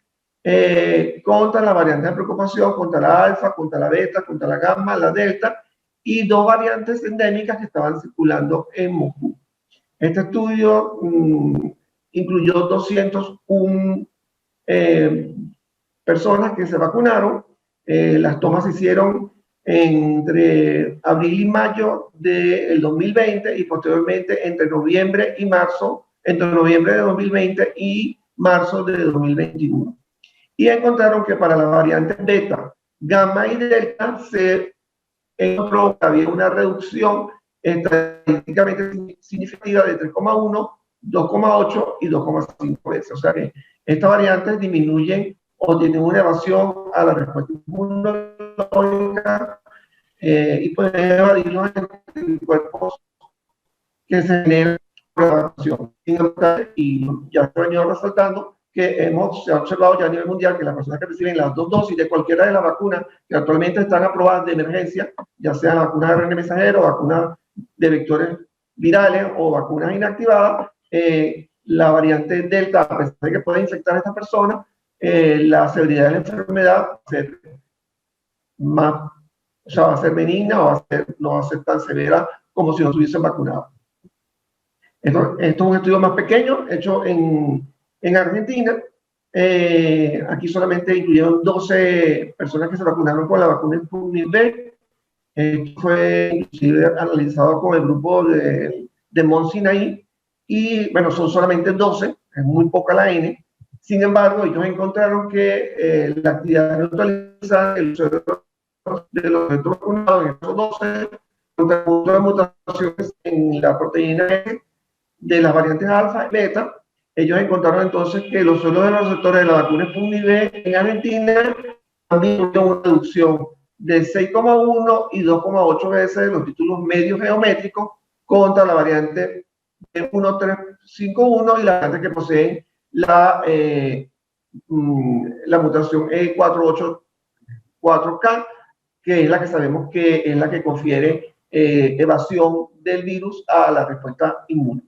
contra la variante de preocupación, contra la alfa, contra la beta, contra la gamma, la delta, y 2 variantes endémicas que estaban circulando en Moscú. Este estudio incluyó 201 personas que se vacunaron. Las tomas se hicieron entre abril y mayo del 2020 y posteriormente entre noviembre y marzo, entre noviembre de 2020 y marzo de 2021. Y encontraron que para las variantes beta, gamma y delta se encontró que había una reducción estadísticamente significativa de 3,1, 2,8 y 2,5 veces. O sea que estas variantes disminuyen o tienen una evasión a la respuesta inmunológica y pueden evadir los anticuerpos que se generan por la vacunación. Y ya se ha venido resaltando que se ha observado ya a nivel mundial que las personas que reciben las 2 dosis de cualquiera de las vacunas que actualmente están aprobadas de emergencia, ya sea vacunas de ARN mensajero, vacunas de vectores virales o vacunas inactivadas, la variante Delta, a pesar de que puede infectar a estas personas, la severidad de la enfermedad va a ser más, o sea, va a ser benigna o no va a ser tan severa como si no estuviesen vacunados. Esto es un estudio más pequeño, hecho en Argentina. Aquí solamente incluyeron 12 personas que se vacunaron con la vacuna Sputnik V. Fue inclusive analizado con el grupo de Mount Sinai. Y bueno, son solamente 12, es muy poca la N. Sin embargo, ellos encontraron que la actividad neutralizada de los vacunados en esos 12 contra las mutaciones en la proteína S de las variantes alfa y beta. Ellos encontraron entonces que los suelos de los receptores de la vacuna Sputnik V en Argentina también tuvieron una reducción de 6,1 y 2,8 veces los títulos medios geométricos contra la variante 1351 y la variante que poseen la mutación E484K, que es la que sabemos que es la que confiere evasión del virus a la respuesta inmune.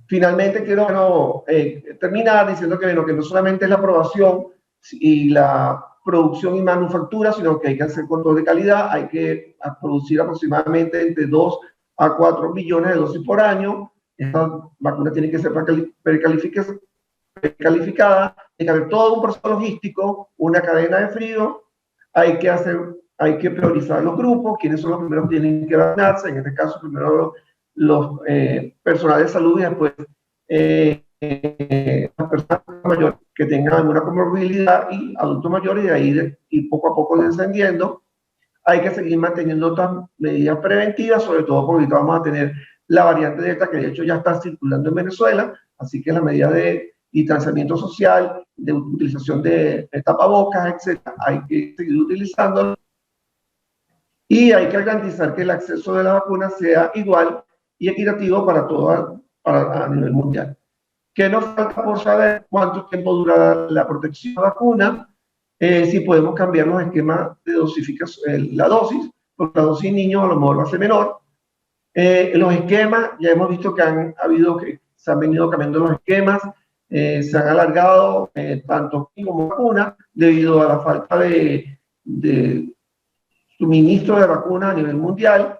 Finalmente quiero terminar diciendo que no solamente es la aprobación y la producción y manufactura, sino que hay que hacer control de calidad, hay que producir aproximadamente entre 2 a 4 millones de dosis por año. Esta vacuna tiene que ser precalificada, hay que haber todo un proceso logístico, una cadena de frío, hay que priorizar los grupos, quiénes son los primeros que tienen que vacunarse, en este caso primero los personal de salud y después las personas mayores que tengan alguna comorbilidad y adultos mayores, y de ahí y poco a poco descendiendo. Hay que seguir manteniendo otras medidas preventivas, sobre todo porque ahorita vamos a tener la variante Delta, que de hecho ya está circulando en Venezuela, así que las medidas de distanciamiento social, de utilización de tapabocas, etc., hay que seguir utilizándolas. Y hay que garantizar que el acceso de la vacuna sea igual y equitativo para todos a nivel mundial. ¿Qué nos falta por saber? ¿Cuánto tiempo dura la protección de la vacuna? Si podemos cambiar los esquemas de dosificación, la dosis, porque la dosis en niños a lo mejor va a ser menor. Los esquemas, ya hemos visto que se han venido cambiando los esquemas, se han alargado tanto como vacuna debido a la falta de suministro de vacunas a nivel mundial.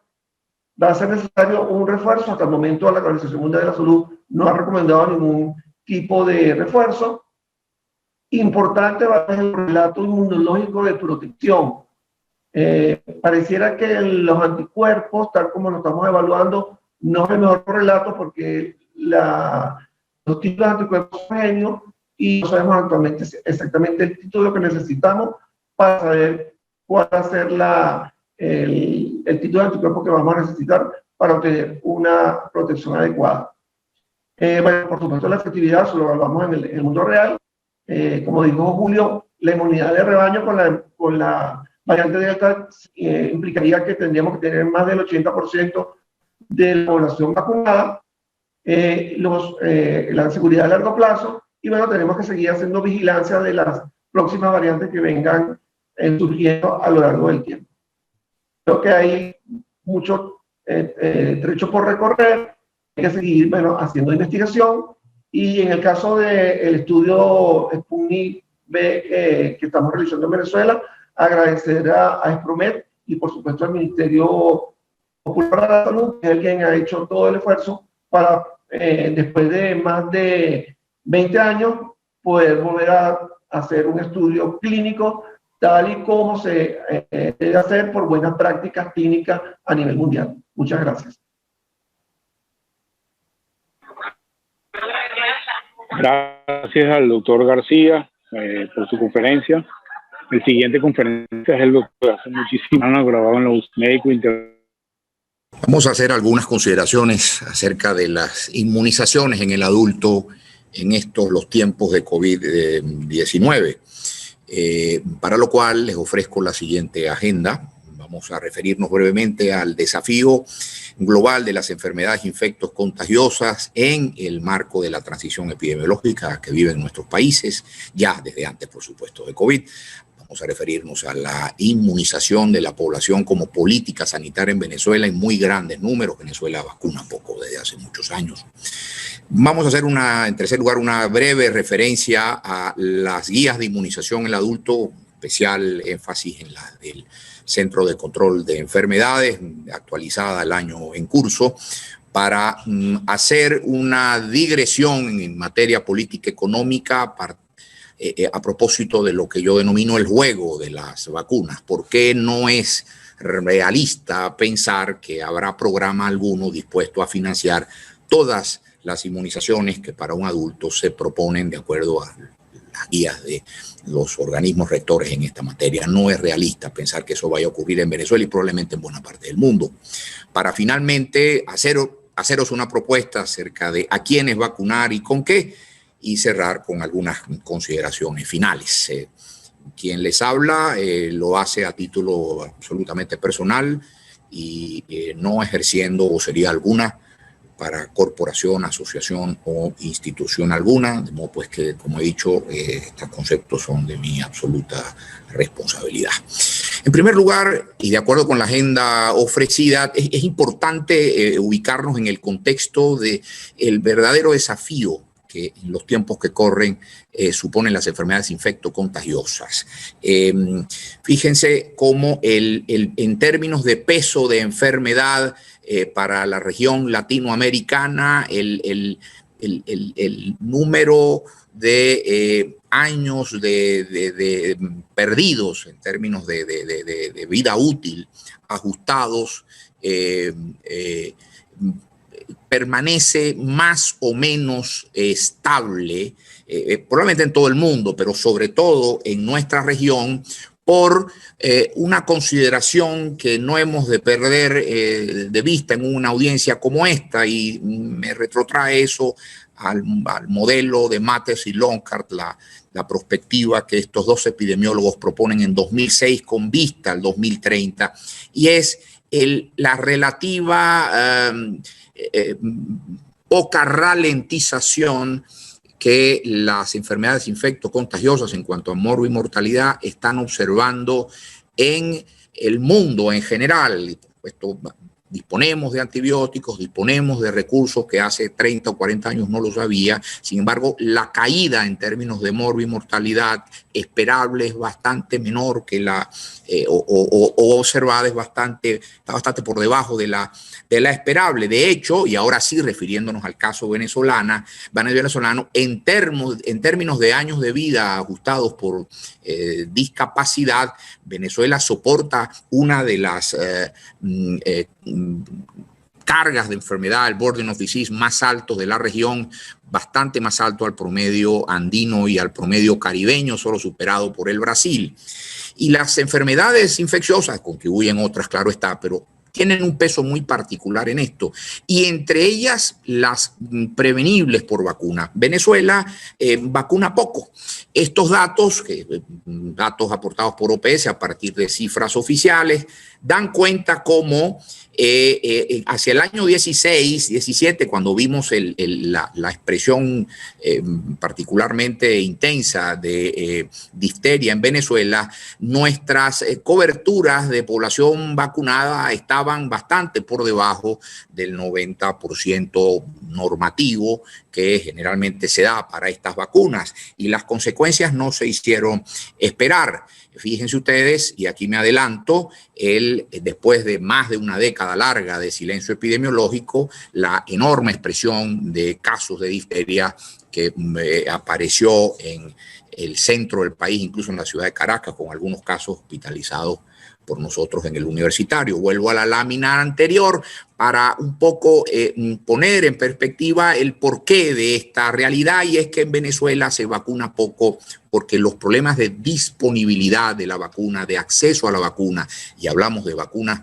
Va a ser necesario un refuerzo. Hasta el momento la Organización Mundial de la Salud no ha recomendado ningún tipo de refuerzo. Importante va a ser el relato inmunológico de protección. Pareciera que los anticuerpos, tal como lo estamos evaluando, no es el mejor relato porque los tipos de anticuerpos son genios y no sabemos actualmente exactamente el título que necesitamos para saber cuál va a ser el tipo de anticuerpo que vamos a necesitar para obtener una protección adecuada. Bueno, por supuesto, la efectividad solo lo evaluamos en el mundo real. Como dijo Julio, la inmunidad de rebaño con la variante Delta implicaría que tendríamos que tener más del 80% de la población vacunada, la seguridad a largo plazo, y bueno, tenemos que seguir haciendo vigilancia de las próximas variantes que vengan surgiendo a lo largo del tiempo. Creo que hay mucho trecho por recorrer, hay que seguir haciendo investigación, y en el caso del estudio Sputnik V que estamos realizando en Venezuela, agradecer a Espromet y por supuesto al Ministerio Popular de la Salud, que es quien ha hecho todo el esfuerzo para, después de más de 20 años, poder volver a hacer un estudio clínico tal y como se debe hacer por buenas prácticas clínicas a nivel mundial. Muchas gracias. Gracias al doctor García por su conferencia. El siguiente conferencia es el doctor hace muchísimos años grabado en los médicos internacionales. Vamos a hacer algunas consideraciones acerca de las inmunizaciones en el adulto en los tiempos de COVID-19, para lo cual les ofrezco la siguiente agenda. Vamos a referirnos brevemente al desafío global de las enfermedades e infectos contagiosas en el marco de la transición epidemiológica que viven nuestros países, ya desde antes, por supuesto, de COVID. Vamos a referirnos a la inmunización de la población como política sanitaria en Venezuela en muy grandes números. Venezuela vacuna poco desde hace muchos años. Vamos a hacer en tercer lugar, una breve referencia a las guías de inmunización en el adulto, especial énfasis en la del Centro de Control de Enfermedades, actualizada el año en curso, para hacer una digresión en materia política económica a propósito de lo que yo denomino el juego de las vacunas. ¿Por qué no es realista pensar que habrá programa alguno dispuesto a financiar todas las inmunizaciones que para un adulto se proponen de acuerdo a las guías de los organismos rectores en esta materia? No es realista pensar que eso vaya a ocurrir en Venezuela y probablemente en buena parte del mundo. Para finalmente haceros una propuesta acerca de a quiénes vacunar y con qué, y cerrar con algunas consideraciones finales. Quien les habla lo hace a título absolutamente personal y no ejerciendo vocería alguna para corporación, asociación o institución alguna, de modo pues que, como he dicho, estos conceptos son de mi absoluta responsabilidad. En primer lugar, y de acuerdo con la agenda ofrecida, es importante ubicarnos en el contexto del verdadero desafío que en los tiempos que corren suponen las enfermedades infectocontagiosas. Fíjense cómo en términos de peso de enfermedad para la región latinoamericana, el número de años perdidos en términos de vida útil ajustados permanece más o menos estable, probablemente en todo el mundo, pero sobre todo en nuestra región, por una consideración que no hemos de perder de vista en una audiencia como esta, y me retrotrae eso al modelo de Mattes y Longcart, la perspectiva que estos dos epidemiólogos proponen en 2006 con vista al 2030, y es la relativa poca ralentización que las enfermedades infectocontagiosas en cuanto a morbo y mortalidad están observando en el mundo en general. Esto, disponemos de antibióticos, disponemos de recursos que hace 30 o 40 años no los había. Sin embargo, la caída en términos de morbo y mortalidad esperable es bastante menor que o observada está bastante por debajo de la esperable. De hecho, y ahora sí refiriéndonos al caso venezolano, en términos de años de vida ajustados por discapacidad, Venezuela soporta una de las cargas de enfermedad, el burden of disease más alto de la región, bastante más alto al promedio andino y al promedio caribeño, solo superado por el Brasil. Y las enfermedades infecciosas, contribuyen otras, claro está, pero tienen un peso muy particular en esto, y entre ellas las prevenibles por vacuna. Venezuela vacuna poco. Estos datos aportados por OPS a partir de cifras oficiales, dan cuenta cómo hacia el año 17, cuando vimos la expresión particularmente intensa de difteria en Venezuela, nuestras coberturas de población vacunada estaban bastante por debajo del 90% normativo que generalmente se da para estas vacunas, y las consecuencias no se hicieron esperar. Fíjense ustedes, y aquí me adelanto, después de más de una década década larga de silencio epidemiológico, la enorme expresión de casos de difteria que apareció en el centro del país, incluso en la ciudad de Caracas, con algunos casos hospitalizados por nosotros en el universitario. Vuelvo a la lámina anterior para un poco poner en perspectiva el porqué de esta realidad, y es que en Venezuela se vacuna poco porque los problemas de disponibilidad de la vacuna, de acceso a la vacuna, y hablamos de vacunas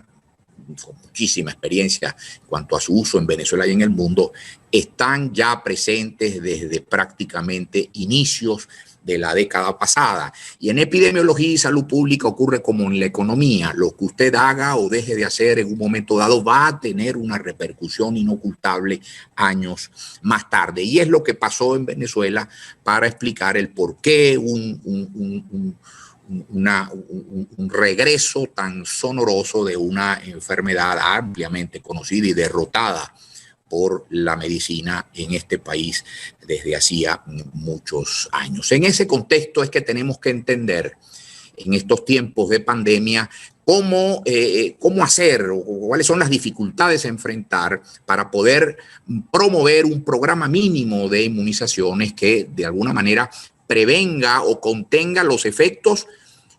con muchísima experiencia en cuanto a su uso en Venezuela y en el mundo, están ya presentes desde prácticamente inicios de la década pasada. Y en epidemiología y salud pública ocurre como en la economía. Lo que usted haga o deje de hacer en un momento dado va a tener una repercusión inocultable años más tarde. Y es lo que pasó en Venezuela para explicar el por qué un regreso tan sonoroso de una enfermedad ampliamente conocida y derrotada por la medicina en este país desde hacía muchos años. En ese contexto es que tenemos que entender en estos tiempos de pandemia cómo hacer o cuáles son las dificultades a enfrentar para poder promover un programa mínimo de inmunizaciones que de alguna manera prevenga o contenga los efectos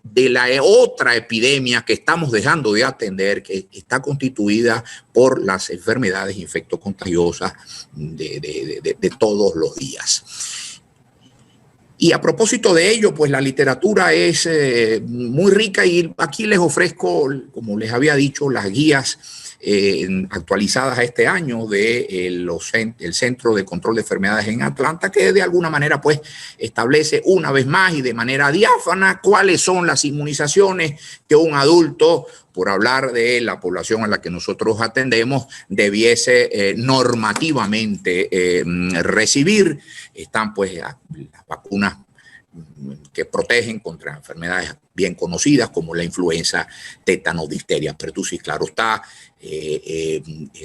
de la otra epidemia que estamos dejando de atender, que está constituida por las enfermedades infectocontagiosas de todos los días. Y a propósito de ello, pues la literatura es muy rica, y aquí les ofrezco, como les había dicho, las guías actualizadas a este año del Centro de Control de Enfermedades en Atlanta, que de alguna manera pues establece una vez más y de manera diáfana cuáles son las inmunizaciones que un adulto, por hablar de la población a la que nosotros atendemos, debiese normativamente recibir. Están pues las vacunas que protegen contra enfermedades bien conocidas como la influenza, tétano, difteria, pertusis, claro está,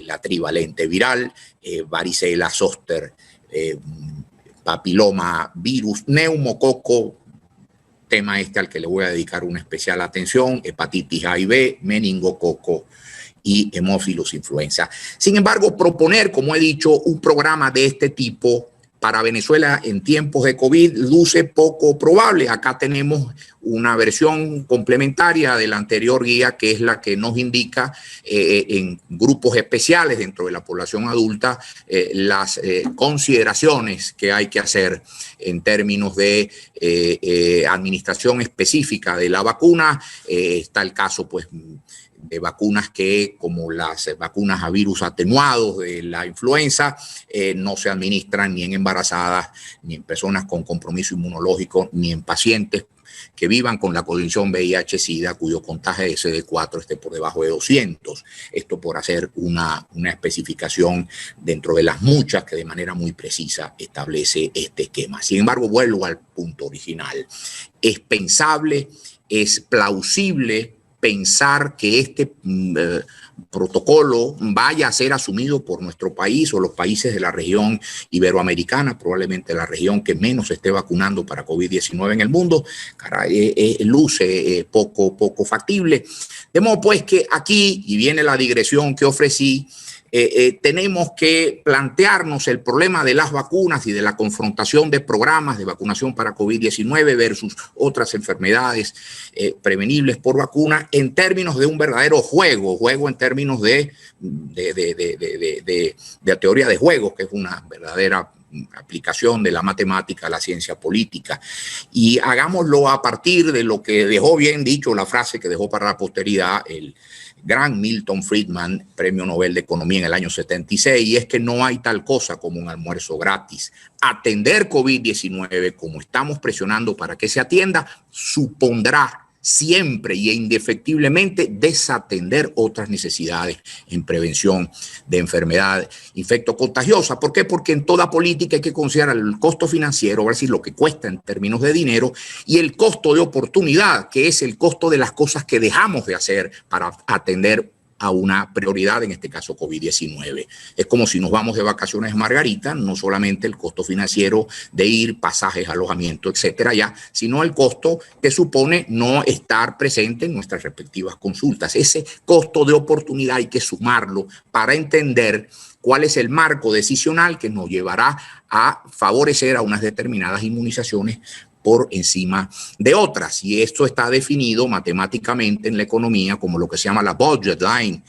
la trivalente viral, varicela, zóster, papiloma, virus, neumococo, tema al que le voy a dedicar una especial atención, hepatitis A y B, meningococo y hemófilos influenza. Sin embargo, proponer, como he dicho, un programa de este tipo para Venezuela en tiempos de COVID luce poco probable. Acá tenemos una versión complementaria de la anterior guía, que es la que nos indica en grupos especiales dentro de la población adulta las consideraciones que hay que hacer en términos de administración específica de la vacuna. Está el caso, pues, de vacunas que, como las vacunas a virus atenuados de la influenza, no se administran ni en embarazadas, ni en personas con compromiso inmunológico, ni en pacientes que vivan con la condición VIH-Sida cuyo contagio de CD4 esté por debajo de 200. Esto por hacer una especificación dentro de las muchas que de manera muy precisa establece este esquema. Sin embargo, vuelvo al punto original. Es pensable, es plausible pensar que este protocolo vaya a ser asumido por nuestro país o los países de la región iberoamericana, probablemente la región que menos se esté vacunando para COVID-19 en el mundo. Caray, luce poco factible. De modo pues que aquí, y viene la digresión que ofrecí, tenemos que plantearnos el problema de las vacunas y de la confrontación de programas de vacunación para COVID-19 versus otras enfermedades prevenibles por vacuna en términos de un verdadero juego en términos de teoría de juegos, que es una verdadera aplicación de la matemática a la ciencia política. Y hagámoslo a partir de lo que dejó bien dicho, la frase que dejó para la posteridad el gran Milton Friedman, premio Nobel de Economía en el año 76, y es que no hay tal cosa como un almuerzo gratis. Atender COVID-19, como estamos presionando para que se atienda, supondrá siempre y indefectiblemente desatender otras necesidades en prevención de enfermedad infectocontagiosa. ¿Por qué? Porque en toda política hay que considerar el costo financiero, es decir, lo que cuesta en términos de dinero, y el costo de oportunidad, que es el costo de las cosas que dejamos de hacer para atender a una prioridad, en este caso COVID-19. Es como si nos vamos de vacaciones a Margarita, no solamente el costo financiero de ir, pasajes, alojamiento, etcétera, ya, sino el costo que supone no estar presente en nuestras respectivas consultas. Ese costo de oportunidad hay que sumarlo para entender cuál es el marco decisional que nos llevará a favorecer a unas determinadas inmunizaciones por encima de otras. Y esto está definido matemáticamente en la economía como lo que se llama la budget line.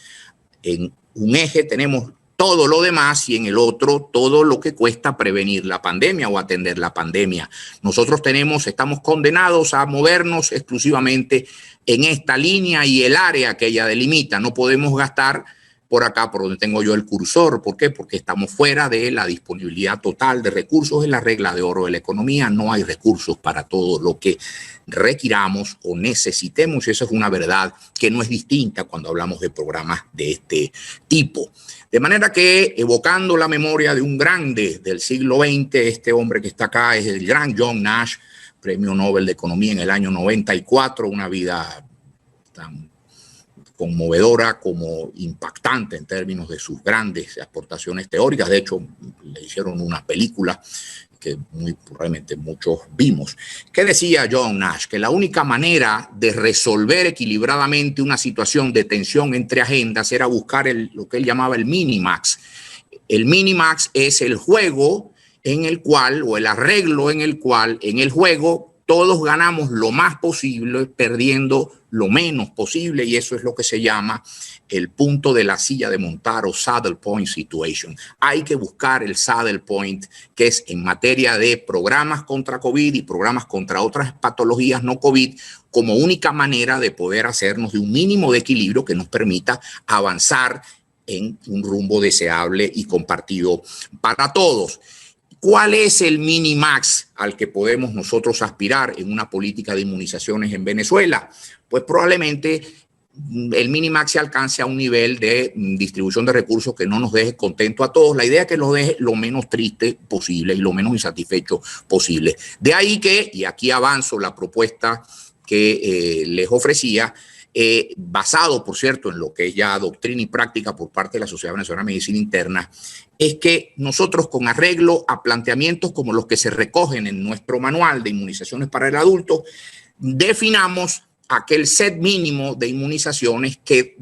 En un eje tenemos todo lo demás y en el otro todo lo que cuesta prevenir la pandemia o atender la pandemia. Nosotros estamos condenados a movernos exclusivamente en esta línea y el área que ella delimita. No podemos gastar por acá, por donde tengo yo el cursor. ¿Por qué? Porque estamos fuera de la disponibilidad total de recursos. Es la regla de oro de la economía. No hay recursos para todo lo que requiramos o necesitemos. Y eso es una verdad que no es distinta cuando hablamos de programas de este tipo. De manera que, evocando la memoria de un grande del siglo XX, este hombre que está acá es el gran John Nash, Premio Nobel de Economía en el año 94, una vida tan conmovedora como impactante en términos de sus grandes aportaciones teóricas. De hecho, le hicieron una película que muy probablemente muchos vimos. ¿Qué decía John Nash? Que la única manera de resolver equilibradamente una situación de tensión entre agendas era buscar lo que él llamaba el minimax. El minimax es el juego en el cual, o el arreglo en el cual, en el juego, todos ganamos lo más posible perdiendo lo menos posible, y eso es lo que se llama el punto de la silla de montar o saddle point situation. Hay que buscar el saddle point, que es en materia de programas contra COVID y programas contra otras patologías no COVID, como única manera de poder hacernos de un mínimo de equilibrio que nos permita avanzar en un rumbo deseable y compartido para todos. ¿Cuál es el minimax al que podemos nosotros aspirar en una política de inmunizaciones en Venezuela? Pues probablemente el minimax se alcance a un nivel de distribución de recursos que no nos deje contento a todos. La idea es que nos deje lo menos triste posible y lo menos insatisfecho posible. De ahí que, y aquí avanzo la propuesta que les ofrecía, basado, por cierto, en lo que es ya doctrina y práctica por parte de la Sociedad Venezolana de Medicina Interna, es que nosotros, con arreglo a planteamientos como los que se recogen en nuestro manual de inmunizaciones para el adulto, definamos aquel set mínimo de inmunizaciones que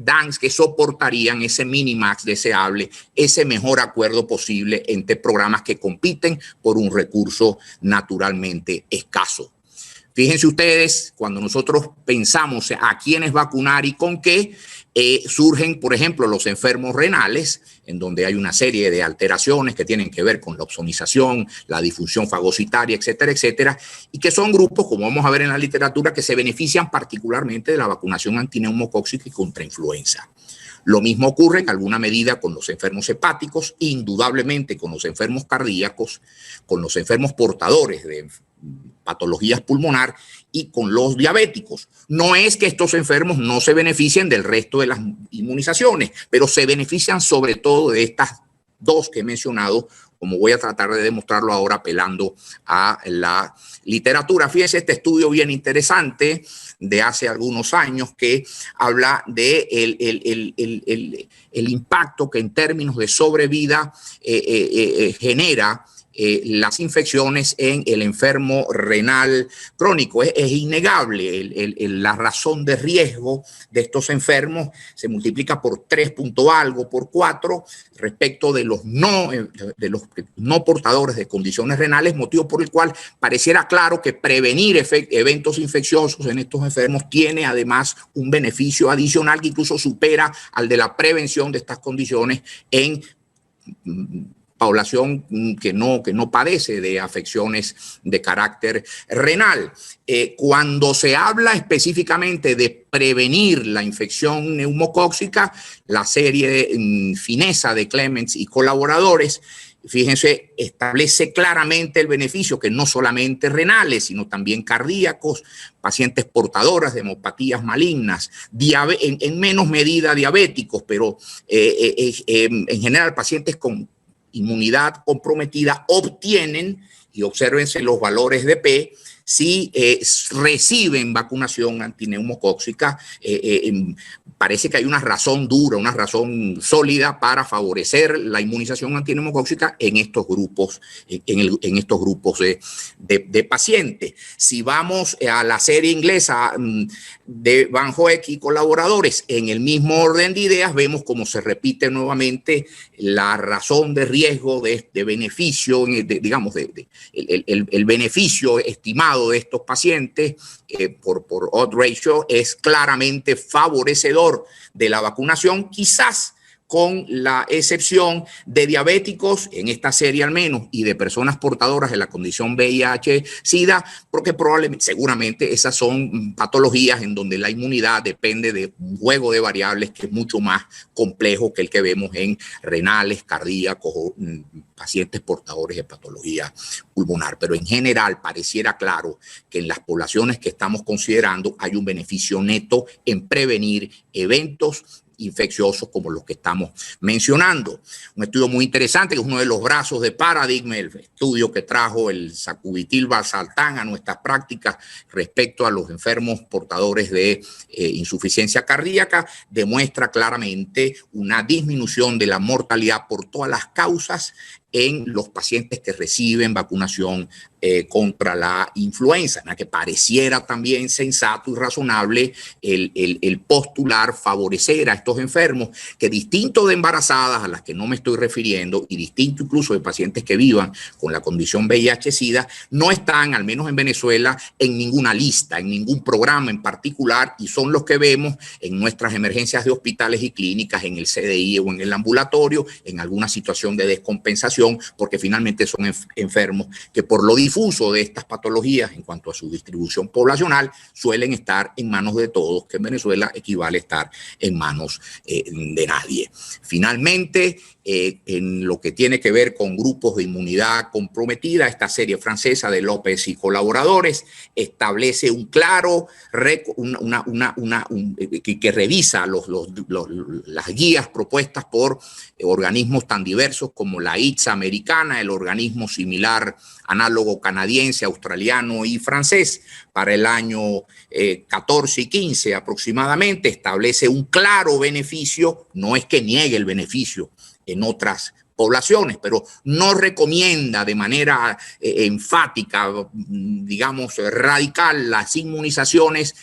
soportarían ese minimax deseable, ese mejor acuerdo posible entre programas que compiten por un recurso naturalmente escaso. Fíjense ustedes, cuando nosotros pensamos a quiénes vacunar y con qué, surgen, por ejemplo, los enfermos renales, en donde hay una serie de alteraciones que tienen que ver con la opsonización, la disfunción fagocitaria, etcétera, etcétera, y que son grupos, como vamos a ver en la literatura, que se benefician particularmente de la vacunación antineumocóxica y contra influenza. Lo mismo ocurre en alguna medida con los enfermos hepáticos, indudablemente con los enfermos cardíacos, con los enfermos portadores de patologías pulmonar y con los diabéticos. No es que estos enfermos no se beneficien del resto de las inmunizaciones, pero se benefician sobre todo de estas dos que he mencionado, como voy a tratar de demostrarlo ahora apelando a la literatura. Fíjense este estudio bien interesante de hace algunos años que habla de el impacto que en términos de sobrevida genera las infecciones en el enfermo renal crónico. Es innegable. La razón de riesgo de estos enfermos se multiplica por 3 punto algo, por 4 respecto de los no portadores de condiciones renales, motivo por el cual pareciera claro que prevenir eventos infecciosos en estos enfermos tiene además un beneficio adicional que incluso supera al de la prevención de estas condiciones en población que no padece de afecciones de carácter renal. Cuando se habla específicamente de prevenir la infección neumocóxica, la serie finesa de Clements y colaboradores, fíjense, establece claramente el beneficio que no solamente renales, sino también cardíacos, pacientes portadoras de hemopatías malignas, en menos medida diabéticos, pero en general pacientes con inmunidad comprometida obtienen y obsérvense los valores de P, si reciben vacunación antineumocóxica, parece que hay una razón dura, una razón sólida para favorecer la inmunización antineumocóxica en estos grupos, en estos grupos de pacientes. Si vamos a la serie inglesa de Van Hoek y colaboradores, en el mismo orden de ideas, vemos cómo se repite nuevamente la razón de riesgo de beneficio, digamos, el beneficio estimado de estos pacientes por odds ratio es claramente favorecedor de la vacunación, quizás con la excepción de diabéticos, en esta serie al menos, y de personas portadoras de la condición VIH-Sida, porque probablemente, seguramente esas son patologías en donde la inmunidad depende de un juego de variables que es mucho más complejo que el que vemos en renales, cardíacos o pacientes portadores de patología pulmonar. Pero en general pareciera claro que en las poblaciones que estamos considerando hay un beneficio neto en prevenir eventos infecciosos como los que estamos mencionando. Un estudio muy interesante, que es uno de los brazos de Paradigm, el estudio que trajo el sacubitril/valsartán a nuestras prácticas respecto a los enfermos portadores de insuficiencia cardíaca, demuestra claramente una disminución de la mortalidad por todas las causas en los pacientes que reciben vacunación contra la influenza, que pareciera también sensato y razonable el postular favorecer a estos enfermos que, distinto de embarazadas a las que no me estoy refiriendo y distinto incluso de pacientes que vivan con la condición VIH-Sida, no están, al menos en Venezuela, en ninguna lista, en ningún programa en particular, y son los que vemos en nuestras emergencias de hospitales y clínicas, en el CDI o en el ambulatorio, en alguna situación de descompensación, porque finalmente son enfermos que, por lo difuso de estas patologías en cuanto a su distribución poblacional, suelen estar en manos de todos, que en Venezuela equivale a estar en manos de nadie. Finalmente, en lo que tiene que ver con grupos de inmunidad comprometida, esta serie francesa de López y colaboradores establece un claro que revisa las guías propuestas por organismos tan diversos como la ITSA americana, el organismo similar análogo canadiense, australiano y francés, para el año 14 y 15 aproximadamente. Establece un claro beneficio, no es que niegue el beneficio en otras poblaciones, pero no recomienda de manera enfática, digamos, radical, las inmunizaciones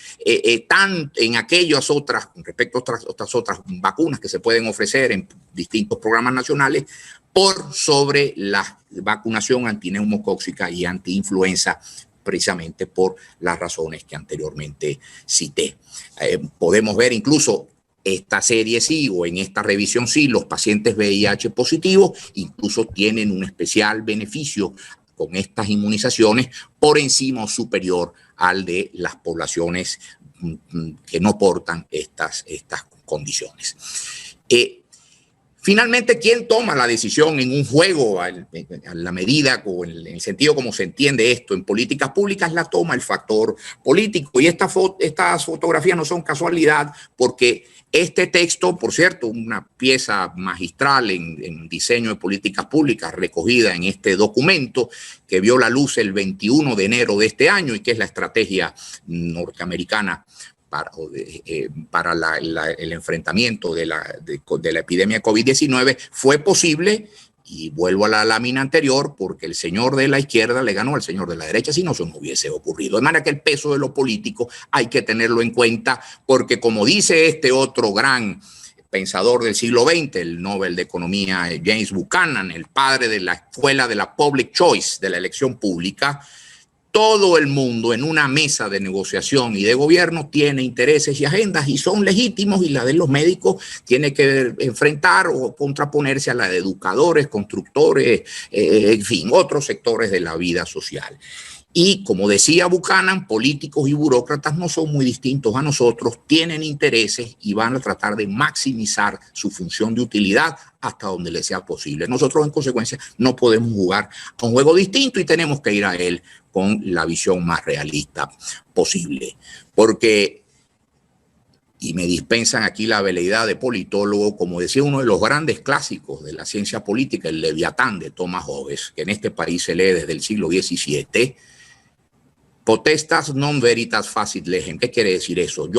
tan en aquellas otras, respecto a otras vacunas que se pueden ofrecer en distintos programas nacionales, por sobre la vacunación antineumocóxica y antiinfluenza, precisamente por las razones que anteriormente cité. Podemos ver incluso esta serie sí, o en esta revisión sí, los pacientes VIH positivos incluso tienen un especial beneficio con estas inmunizaciones por encima o superior al de las poblaciones que no portan estas condiciones. Finalmente, ¿quién toma la decisión en un juego a la medida o en el sentido como se entiende esto en políticas públicas? La toma el factor político. Y estas fotografías no son casualidad, porque este texto, por cierto, una pieza magistral en diseño de políticas públicas recogida en este documento que vio la luz el 21 de enero de este año y que es la estrategia norteamericana para el enfrentamiento de la epidemia COVID-19, fue posible, y vuelvo a la lámina anterior, porque el señor de la izquierda le ganó al señor de la derecha, si no, eso no hubiese ocurrido. De manera que el peso de lo político hay que tenerlo en cuenta, porque como dice este otro gran pensador del siglo XX, el Nobel de Economía James Buchanan, el padre de la escuela de la public choice, de la elección pública, todo el mundo en una mesa de negociación y de gobierno tiene intereses y agendas y son legítimos, y la de los médicos tiene que enfrentar o contraponerse a la de educadores, constructores, en fin, otros sectores de la vida social. Y como decía Buchanan, políticos y burócratas no son muy distintos a nosotros, tienen intereses y van a tratar de maximizar su función de utilidad hasta donde les sea posible. Nosotros, en consecuencia, no podemos jugar a un juego distinto y tenemos que ir a él con la visión más realista posible. Porque y me dispensan aquí la veleidad de politólogo, como decía uno de los grandes clásicos de la ciencia política, el Leviatán de Thomas Hobbes, que en este país se lee desde el siglo XVII, potestas non veritas facit legem. ¿Qué quiere decir eso?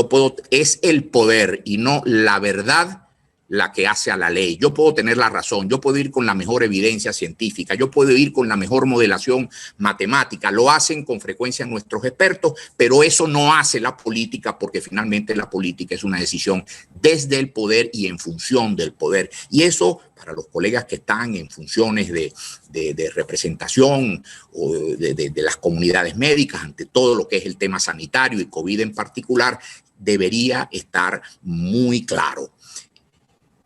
Es el poder y no la verdad la que hace a la ley. Yo puedo tener la razón, yo puedo ir con la mejor evidencia científica, yo puedo ir con la mejor modelación matemática. Lo hacen con frecuencia nuestros expertos, pero eso no hace la política, porque finalmente la política es una decisión desde el poder y en función del poder. Y eso, para los colegas que están en funciones de representación o de las comunidades médicas, ante todo lo que es el tema sanitario y COVID en particular, debería estar muy claro.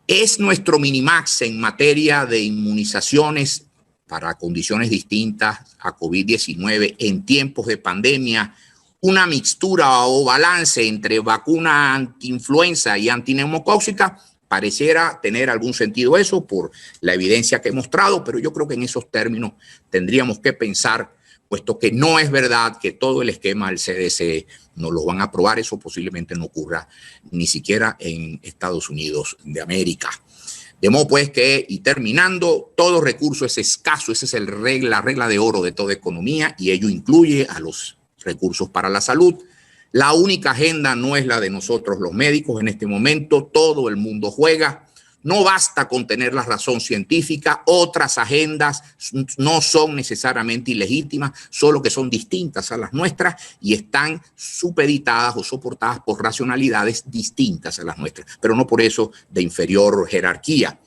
¿Es nuestro minimax en materia de inmunizaciones para condiciones distintas a COVID-19 en tiempos de pandemia una mixtura o balance entre vacuna antiinfluenza y antineumocóxica? Pareciera tener algún sentido eso por la evidencia que he mostrado, pero yo creo que en esos términos tendríamos que pensar, puesto que no es verdad que todo el esquema del CDC nos lo van a aprobar. Eso posiblemente no ocurra ni siquiera en Estados Unidos de América. De modo pues que, y terminando, todo recurso es escaso. Esa es la regla de oro de toda economía, y ello incluye a los recursos para la salud. La única agenda no es la de nosotros los médicos en este momento. Todo el mundo juega. No basta con tener la razón científica. Otras agendas no son necesariamente ilegítimas, solo que son distintas a las nuestras y están supeditadas o soportadas por racionalidades distintas a las nuestras, pero no por eso de inferior jerarquía.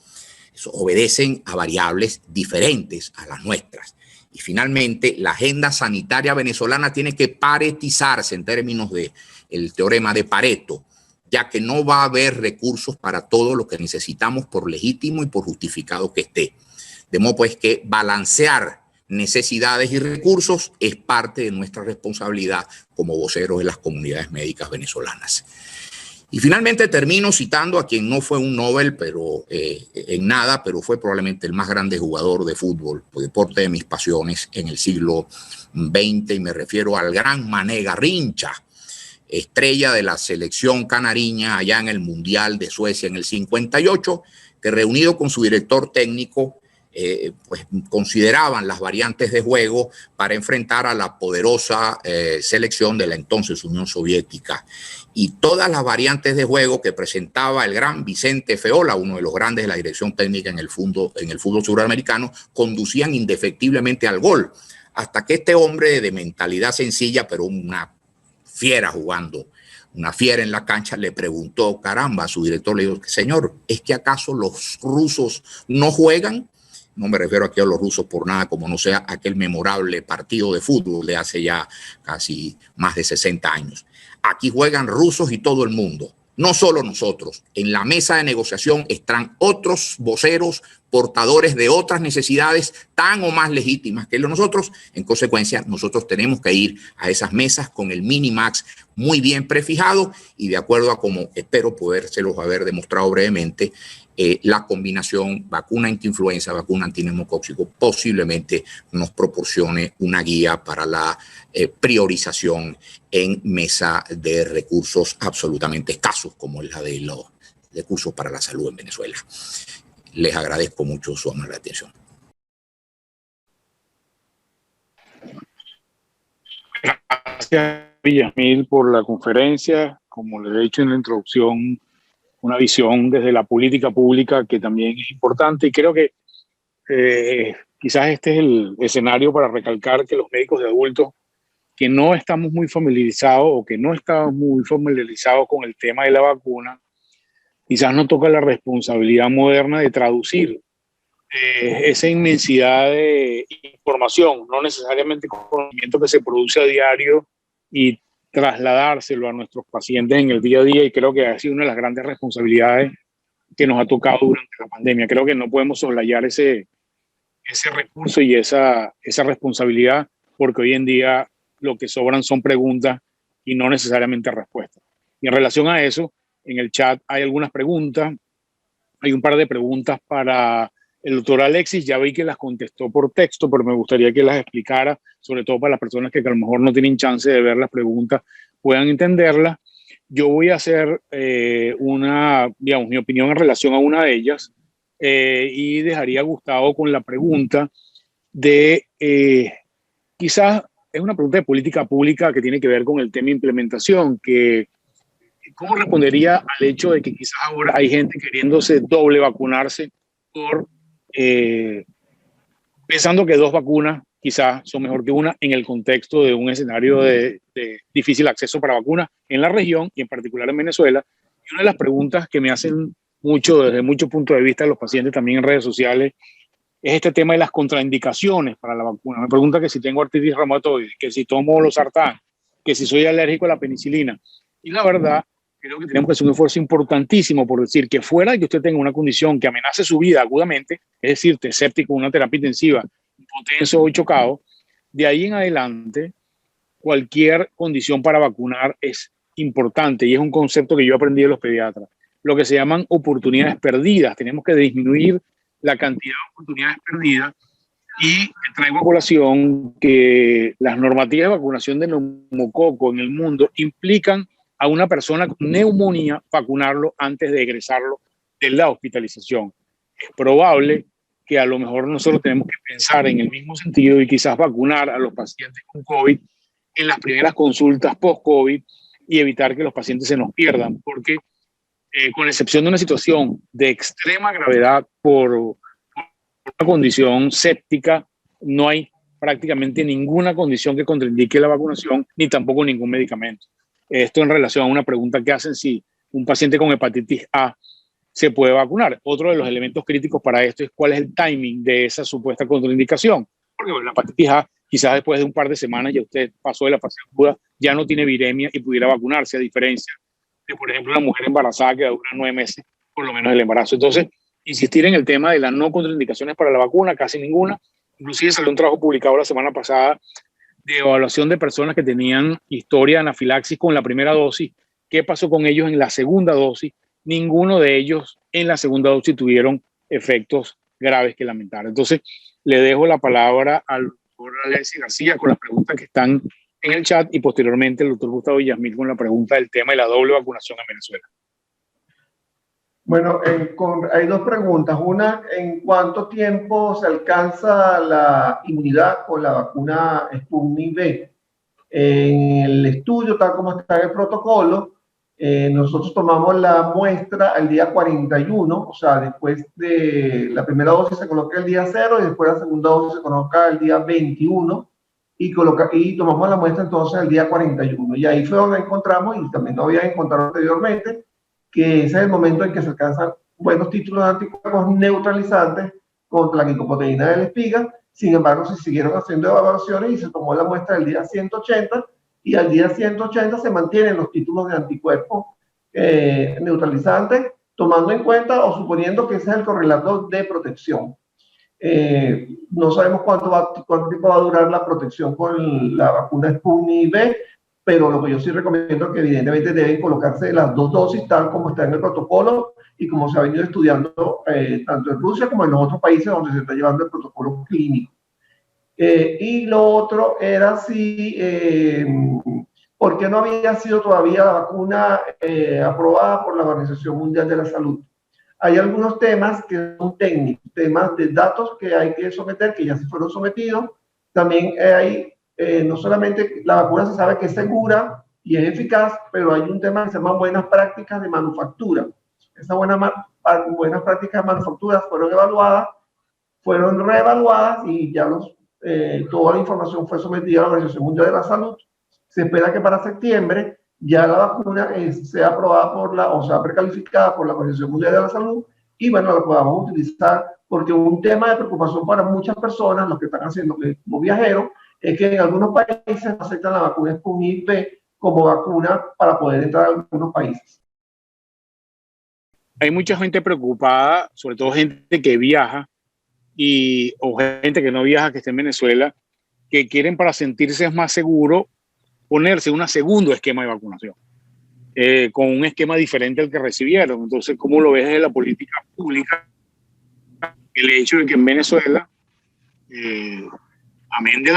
Eso obedecen a variables diferentes a las nuestras. Y finalmente, la agenda sanitaria venezolana tiene que paretizarse en términos del teorema de Pareto, ya que no va a haber recursos para todo lo que necesitamos, por legítimo y por justificado que esté. De modo pues que balancear necesidades y recursos es parte de nuestra responsabilidad como voceros de las comunidades médicas venezolanas. Y finalmente termino citando a quien no fue un Nobel en nada, pero fue probablemente el más grande jugador de fútbol, deporte de mis pasiones, en el siglo XX, y me refiero al gran Mané Garrincha, estrella de la selección canariña allá en el Mundial de Suecia en el 58, que reunido con su director técnico, pues consideraban las variantes de juego para enfrentar a la poderosa selección de la entonces Unión Soviética. Y todas las variantes de juego que presentaba el gran Vicente Feola, uno de los grandes de la dirección técnica en el fútbol sudamericano, conducían indefectiblemente al gol, hasta que este hombre de mentalidad sencilla, pero una fiera jugando, una fiera en la cancha, le preguntó, caramba, a su director, le dijo, señor, ¿es que acaso los rusos no juegan? No me refiero aquí a los rusos por nada, como no sea aquel memorable partido de fútbol de hace ya casi más de 60 años. Aquí juegan rusos y todo el mundo, no solo nosotros. En la mesa de negociación están otros voceros portadores de otras necesidades tan o más legítimas que nosotros. En consecuencia, nosotros tenemos que ir a esas mesas con el minimax muy bien prefijado y de acuerdo a como espero podérselos haber demostrado brevemente, la combinación vacuna antiinfluenza, vacuna antineumocóxico posiblemente nos proporcione una guía para la priorización en mesa de recursos absolutamente escasos, como es la de los recursos para la salud en Venezuela. Les agradezco mucho su amable atención. Gracias, Villamil, por la conferencia. Como les he dicho en la introducción, una visión desde la política pública que también es importante, y creo que quizás este es el escenario para recalcar que los médicos de adultos que no estamos muy familiarizados o que no estamos muy familiarizados con el tema de la vacuna, quizás nos toca la responsabilidad moderna de traducir esa inmensidad de información, no necesariamente conocimiento que se produce a diario, y trasladárselo a nuestros pacientes en el día a día, y creo que ha sido una de las grandes responsabilidades que nos ha tocado durante la pandemia. Creo que no podemos soslayar ese recurso y esa responsabilidad, porque hoy en día lo que sobran son preguntas y no necesariamente respuestas. Y en relación a eso, en el chat hay algunas preguntas, hay un par de preguntas para el doctor Alexis, ya vi que las contestó por texto, pero me gustaría que las explicara, sobre todo para las personas que a lo mejor no tienen chance de ver las preguntas, puedan entenderlas. Yo voy a hacer mi opinión en relación a una de ellas, y dejaría a Gustavo con la pregunta de, quizás es una pregunta de política pública que tiene que ver con el tema de implementación, que ¿cómo respondería al hecho de que quizás ahora hay gente queriéndose doble vacunarse por pensando que 2 vacunas quizás son mejor que una en el contexto de un escenario de difícil acceso para vacunas en la región y en particular en Venezuela? Y una de las preguntas que me hacen mucho desde muchos puntos de vista los pacientes también en redes sociales es este tema de las contraindicaciones para la vacuna. Me pregunta que si tengo artritis reumatoide, que si tomo losartán, que si soy alérgico a la penicilina. Y la verdad, creo que tenemos que hacer un esfuerzo importantísimo por decir que fuera de que usted tenga una condición que amenace su vida agudamente, es decir, séptico, una terapia intensiva, hipotenso o chocado, de ahí en adelante, cualquier condición para vacunar es importante y es un concepto que yo aprendí de los pediatras. Lo que se llaman oportunidades perdidas. Tenemos que disminuir la cantidad de oportunidades perdidas y traigo a colación que las normativas de vacunación de neumococo en el mundo implican a una persona con neumonía vacunarlo antes de egresarlo de la hospitalización. Es probable que a lo mejor nosotros tenemos que pensar en el mismo sentido y quizás vacunar a los pacientes con COVID en las primeras consultas post-COVID y evitar que los pacientes se nos pierdan, porque con excepción de una situación de extrema gravedad por una condición séptica, no hay prácticamente ninguna condición que contraindique la vacunación, ni tampoco ningún medicamento. Esto en relación a una pregunta que hacen si un paciente con hepatitis A se puede vacunar. Otro de los elementos críticos para esto es cuál es el timing de esa supuesta contraindicación. Porque la hepatitis A, quizás después de un par de semanas ya usted pasó de la fase aguda, ya no tiene viremia y pudiera vacunarse, a diferencia de, por ejemplo, una mujer embarazada que dura 9 meses, por lo menos el embarazo. Entonces, insistir en el tema de las no contraindicaciones para la vacuna, casi ninguna. Inclusive salió un trabajo publicado la semana pasada de evaluación de personas que tenían historia de anafilaxis con la primera dosis. ¿Qué pasó con ellos en la segunda dosis? Ninguno de ellos en la segunda dosis tuvieron efectos graves que lamentar. Entonces, le dejo la palabra al doctor Alexis García con las preguntas que están en el chat y posteriormente el doctor Gustavo Villasmil con la pregunta del tema de la doble vacunación en Venezuela. Bueno, hay 2 preguntas. Una, ¿en cuánto tiempo se alcanza la inmunidad con la vacuna Sputnik V? En el estudio, tal como está en el protocolo, nosotros tomamos la muestra al día 41, o sea, después de la primera dosis se coloca el día 0 y después la segunda dosis se coloca el día 21 y tomamos la muestra entonces el día 41. Y ahí fue donde encontramos, y también lo había encontrado anteriormente, que ese es el momento en que se alcanzan buenos títulos de anticuerpos neutralizantes contra la glicoproteína de la espiga. Sin embargo, se siguieron haciendo evaluaciones y se tomó la muestra del día 180 y al día 180 se mantienen los títulos de anticuerpos neutralizantes, tomando en cuenta o suponiendo que ese es el correlato de protección. No sabemos cuánto tiempo va a durar la protección con la vacuna Sputnik V, pero lo que yo sí recomiendo es que evidentemente deben colocarse las 2 dosis tal como está en el protocolo y como se ha venido estudiando tanto en Rusia como en los otros países donde se está llevando el protocolo clínico. Y lo otro era si, ¿por qué no había sido todavía la vacuna aprobada por la Organización Mundial de la Salud? Hay algunos temas que son técnicos, temas de datos que hay que someter, que ya se fueron sometidos. También hay, no solamente la vacuna se sabe que es segura y es eficaz, pero hay un tema que se llama buenas prácticas de manufactura. Esas buenas prácticas de manufactura fueron evaluadas, fueron reevaluadas y ya toda la información fue sometida a la Organización Mundial de la Salud. Se espera que para septiembre ya la vacuna sea aprobada o sea precalificada por la Organización Mundial de la Salud y bueno, la podamos utilizar, porque un tema de preocupación para muchas personas, los que están haciendo como viajeros, es que en algunos países aceptan la vacuna Sputnik V como vacuna para poder entrar a algunos países. Hay mucha gente preocupada, sobre todo gente que viaja o gente que no viaja, que está en Venezuela, que quieren, para sentirse más seguro, ponerse un segundo esquema de vacunación, con un esquema diferente al que recibieron. Entonces, ¿cómo lo ves desde la política pública? El hecho de que en Venezuela, amén de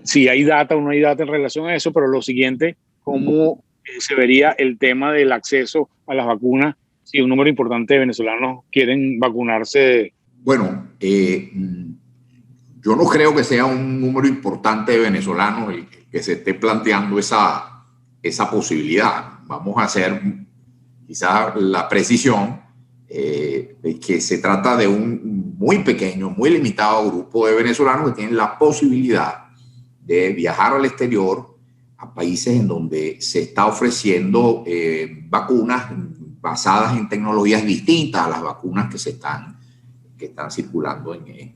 si hay data o no hay data en relación a eso, pero lo siguiente, ¿cómo se vería el tema del acceso a las vacunas si un número importante de venezolanos quieren vacunarse? Bueno, yo no creo que sea un número importante de venezolanos el que se esté planteando esa posibilidad. Vamos a hacer quizás la precisión de que se trata de un muy pequeño, muy limitado grupo de venezolanos que tienen la posibilidad de viajar al exterior a países en donde se está ofreciendo vacunas basadas en tecnologías distintas a las vacunas que están circulando en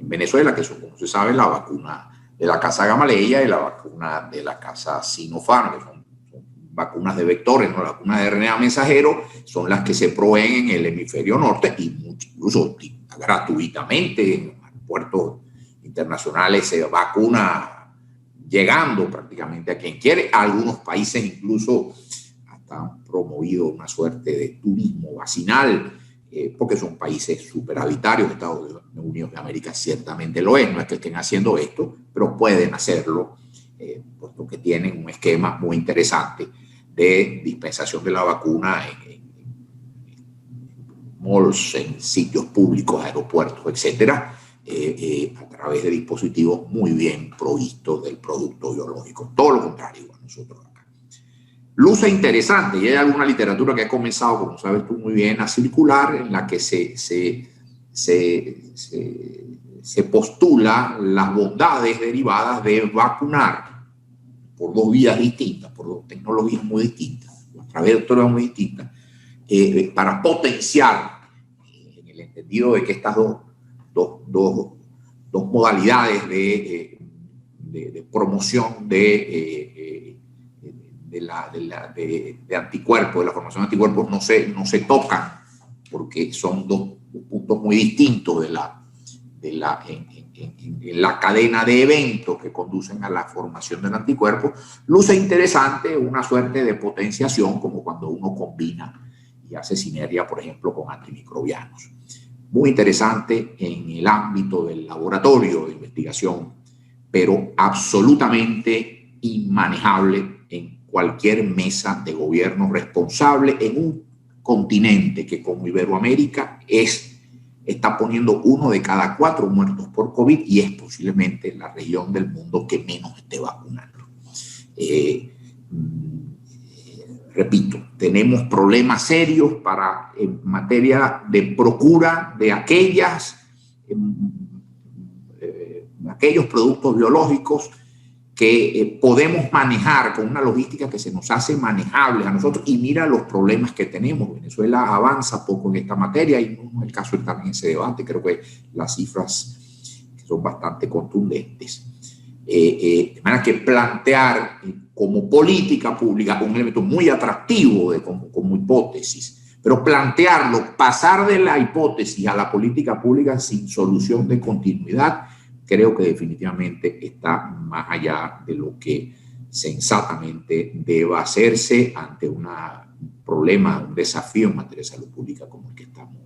Venezuela, que son, como se sabe, la vacuna de la casa Gamaleya y la vacuna de la casa Sinopharm, que son vacunas de vectores, ¿no? Las vacunas de RNA mensajero son las que se proveen en el hemisferio norte y incluso gratuitamente en aeropuertos internacionales se vacuna llegando prácticamente a quien quiere. Algunos países incluso hasta han promovido una suerte de turismo vacinal, porque son países superavitarios. Estados Unidos de América ciertamente lo es, no es que estén haciendo esto, pero pueden hacerlo, puesto que tienen un esquema muy interesante de dispensación de la vacuna en malls, en sitios públicos, aeropuertos, etcétera, a través de dispositivos muy bien provistos del producto biológico. Todo lo contrario a nosotros acá. Luce interesante, y hay alguna literatura que ha comenzado, como sabes tú muy bien, a circular, en la que se postula las bondades derivadas de vacunar por dos vías distintas, por dos tecnologías muy distintas, a través de vectores muy distintas, para potenciar, en el entendido de que estas dos modalidades de promoción de anticuerpos, de la formación de anticuerpos, no se tocan, porque son dos puntos muy distintos en la cadena de eventos que conducen a la formación del anticuerpo. Luce interesante una suerte de potenciación, como cuando uno combina y hace sinergia, por ejemplo, con antimicrobianos. Muy interesante en el ámbito del laboratorio de investigación, pero absolutamente inmanejable en cualquier mesa de gobierno responsable en un continente que, como Iberoamérica, está poniendo 1 de cada 4 muertos por COVID y es posiblemente la región del mundo que menos esté vacunando. Repito, tenemos problemas serios en materia de procura de aquellos productos biológicos que podemos manejar con una logística que se nos hace manejable a nosotros. Y mira los problemas que tenemos. Venezuela avanza poco en esta materia y no es el caso de estar en ese debate. Creo que las cifras son bastante contundentes. De manera que plantear como política pública un elemento muy atractivo como hipótesis, pero plantearlo, pasar de la hipótesis a la política pública sin solución de continuidad, creo que definitivamente está más allá de lo que sensatamente deba hacerse ante un problema, un desafío en materia de salud pública como el que estamos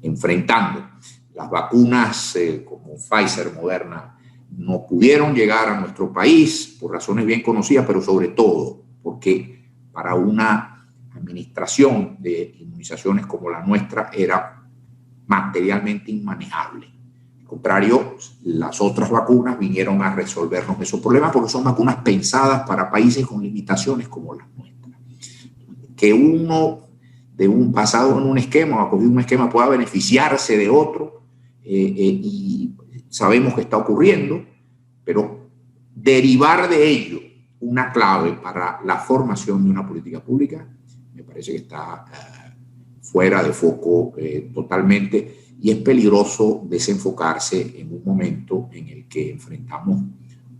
enfrentando. Las vacunas como Pfizer, Moderna, no pudieron llegar a nuestro país por razones bien conocidas, pero sobre todo porque para una administración de inmunizaciones como la nuestra era materialmente inmanejable. Al contrario, las otras vacunas vinieron a resolvernos esos problemas porque son vacunas pensadas para países con limitaciones como las nuestras. Que uno, basado en un esquema, ha cogido un esquema, pueda beneficiarse de otro, y sabemos que está ocurriendo, pero derivar de ello una clave para la formación de una política pública me parece que está fuera de foco totalmente, y es peligroso desenfocarse en un momento en el que enfrentamos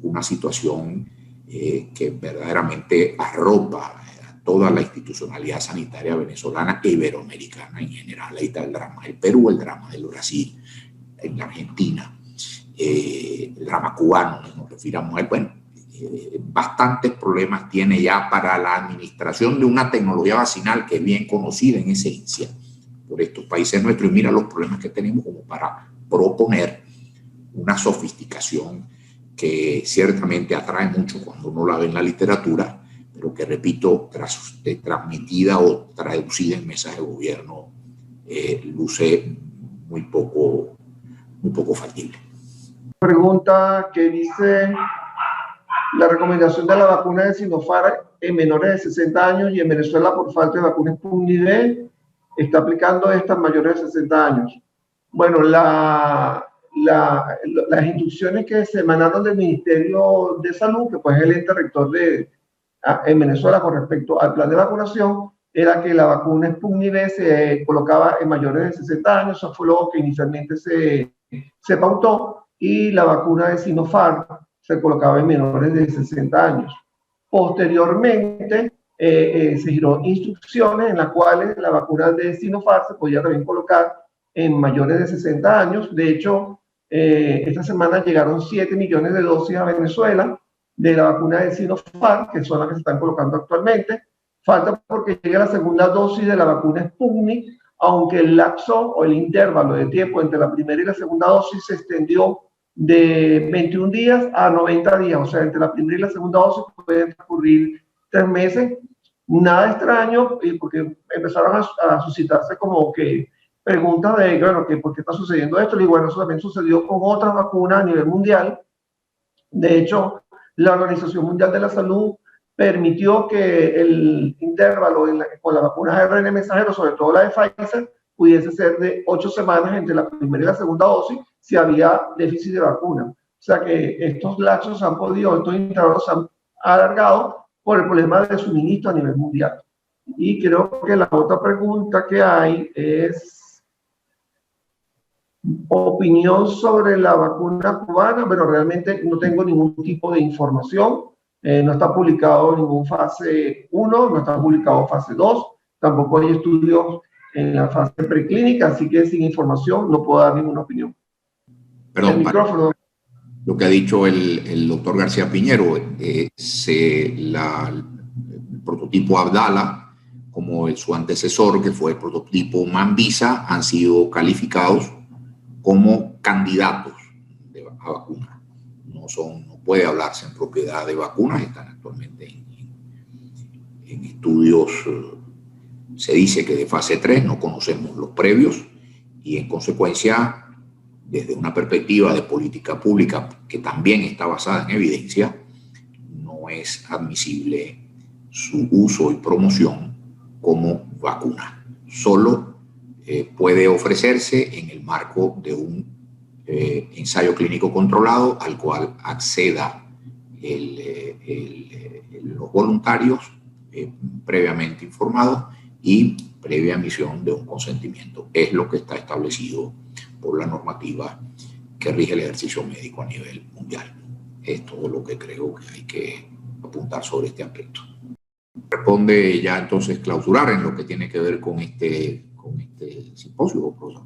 una situación que verdaderamente arropa a toda la institucionalidad sanitaria venezolana e iberoamericana en general. Ahí está el drama del Perú, el drama del Brasil, en la Argentina, el drama cubano, nos refiramos a él. Bueno, bastantes problemas tiene ya para la administración de una tecnología vacinal que es bien conocida en esencia por estos países nuestros, y mira los problemas que tenemos como para proponer una sofisticación que ciertamente atrae mucho cuando uno la ve en la literatura, pero que, repito, transmitida o traducida en mesas de gobierno, luce muy poco factible. Pregunta que dice: la recomendación de la vacuna de Sinopharm en menores de 60 años y en Venezuela por falta de vacuna Sputnik V, ¿está aplicando esta en mayores de 60 años? Bueno, las instrucciones que se emanaron del Ministerio de Salud, que pues es el ente rector en Venezuela con respecto al plan de vacunación, era que la vacuna Sputnik V se colocaba en mayores de 60 años. Eso fue lo que inicialmente se pautó, y la vacuna de Sinopharm se colocaba en menores de 60 años. Posteriormente, se giró instrucciones en las cuales la vacuna de Sinopharm se podía también colocar en mayores de 60 años. De hecho, esta semana llegaron 7 millones de dosis a Venezuela de la vacuna de Sinopharm, que son las que se están colocando actualmente. Falta porque llegue la segunda dosis de la vacuna Sputnik, aunque el lapso o el intervalo de tiempo entre la primera y la segunda dosis se extendió de 21 días a 90 días. O sea, entre la primera y la segunda dosis pueden transcurrir 3 meses. Nada extraño, porque empezaron a suscitarse como que preguntas de, bueno, que ¿por qué está sucediendo esto? Y bueno, eso también sucedió con otras vacunas a nivel mundial. De hecho, la Organización Mundial de la Salud permitió que el intervalo con la vacuna ARN mensajero, sobre todo la de Pfizer, pudiese ser de 8 semanas entre la primera y la segunda dosis si había déficit de vacuna. O sea que estos lapsos estos intervalos se han alargado por el problema de suministro a nivel mundial. Y creo que la otra pregunta que hay es opinión sobre la vacuna cubana. Bueno, realmente no tengo ningún tipo de información. No está publicado ningún fase 1, no está publicado fase 2, tampoco hay estudios en la fase preclínica, así que sin información no puedo dar ninguna opinión. Perdón, el micrófono. Lo que ha dicho el doctor García Piñero, el prototipo Abdala, como su antecesor, que fue el prototipo Manvisa, han sido calificados como candidatos a vacuna. No puede hablarse en propiedad de vacunas, están actualmente en estudios, se dice que de fase 3, no conocemos los previos, y en consecuencia, desde una perspectiva de política pública que también está basada en evidencia, no es admisible su uso y promoción como vacuna. Solo puede ofrecerse en el marco de un ensayo clínico controlado al cual acceda los voluntarios previamente informados y previa emisión de un consentimiento. Es lo que está establecido por la normativa que rige el ejercicio médico a nivel mundial. Es todo lo que creo que hay que apuntar sobre este aspecto. Responde ya entonces clausurar en lo que tiene que ver con este simposio, profesor.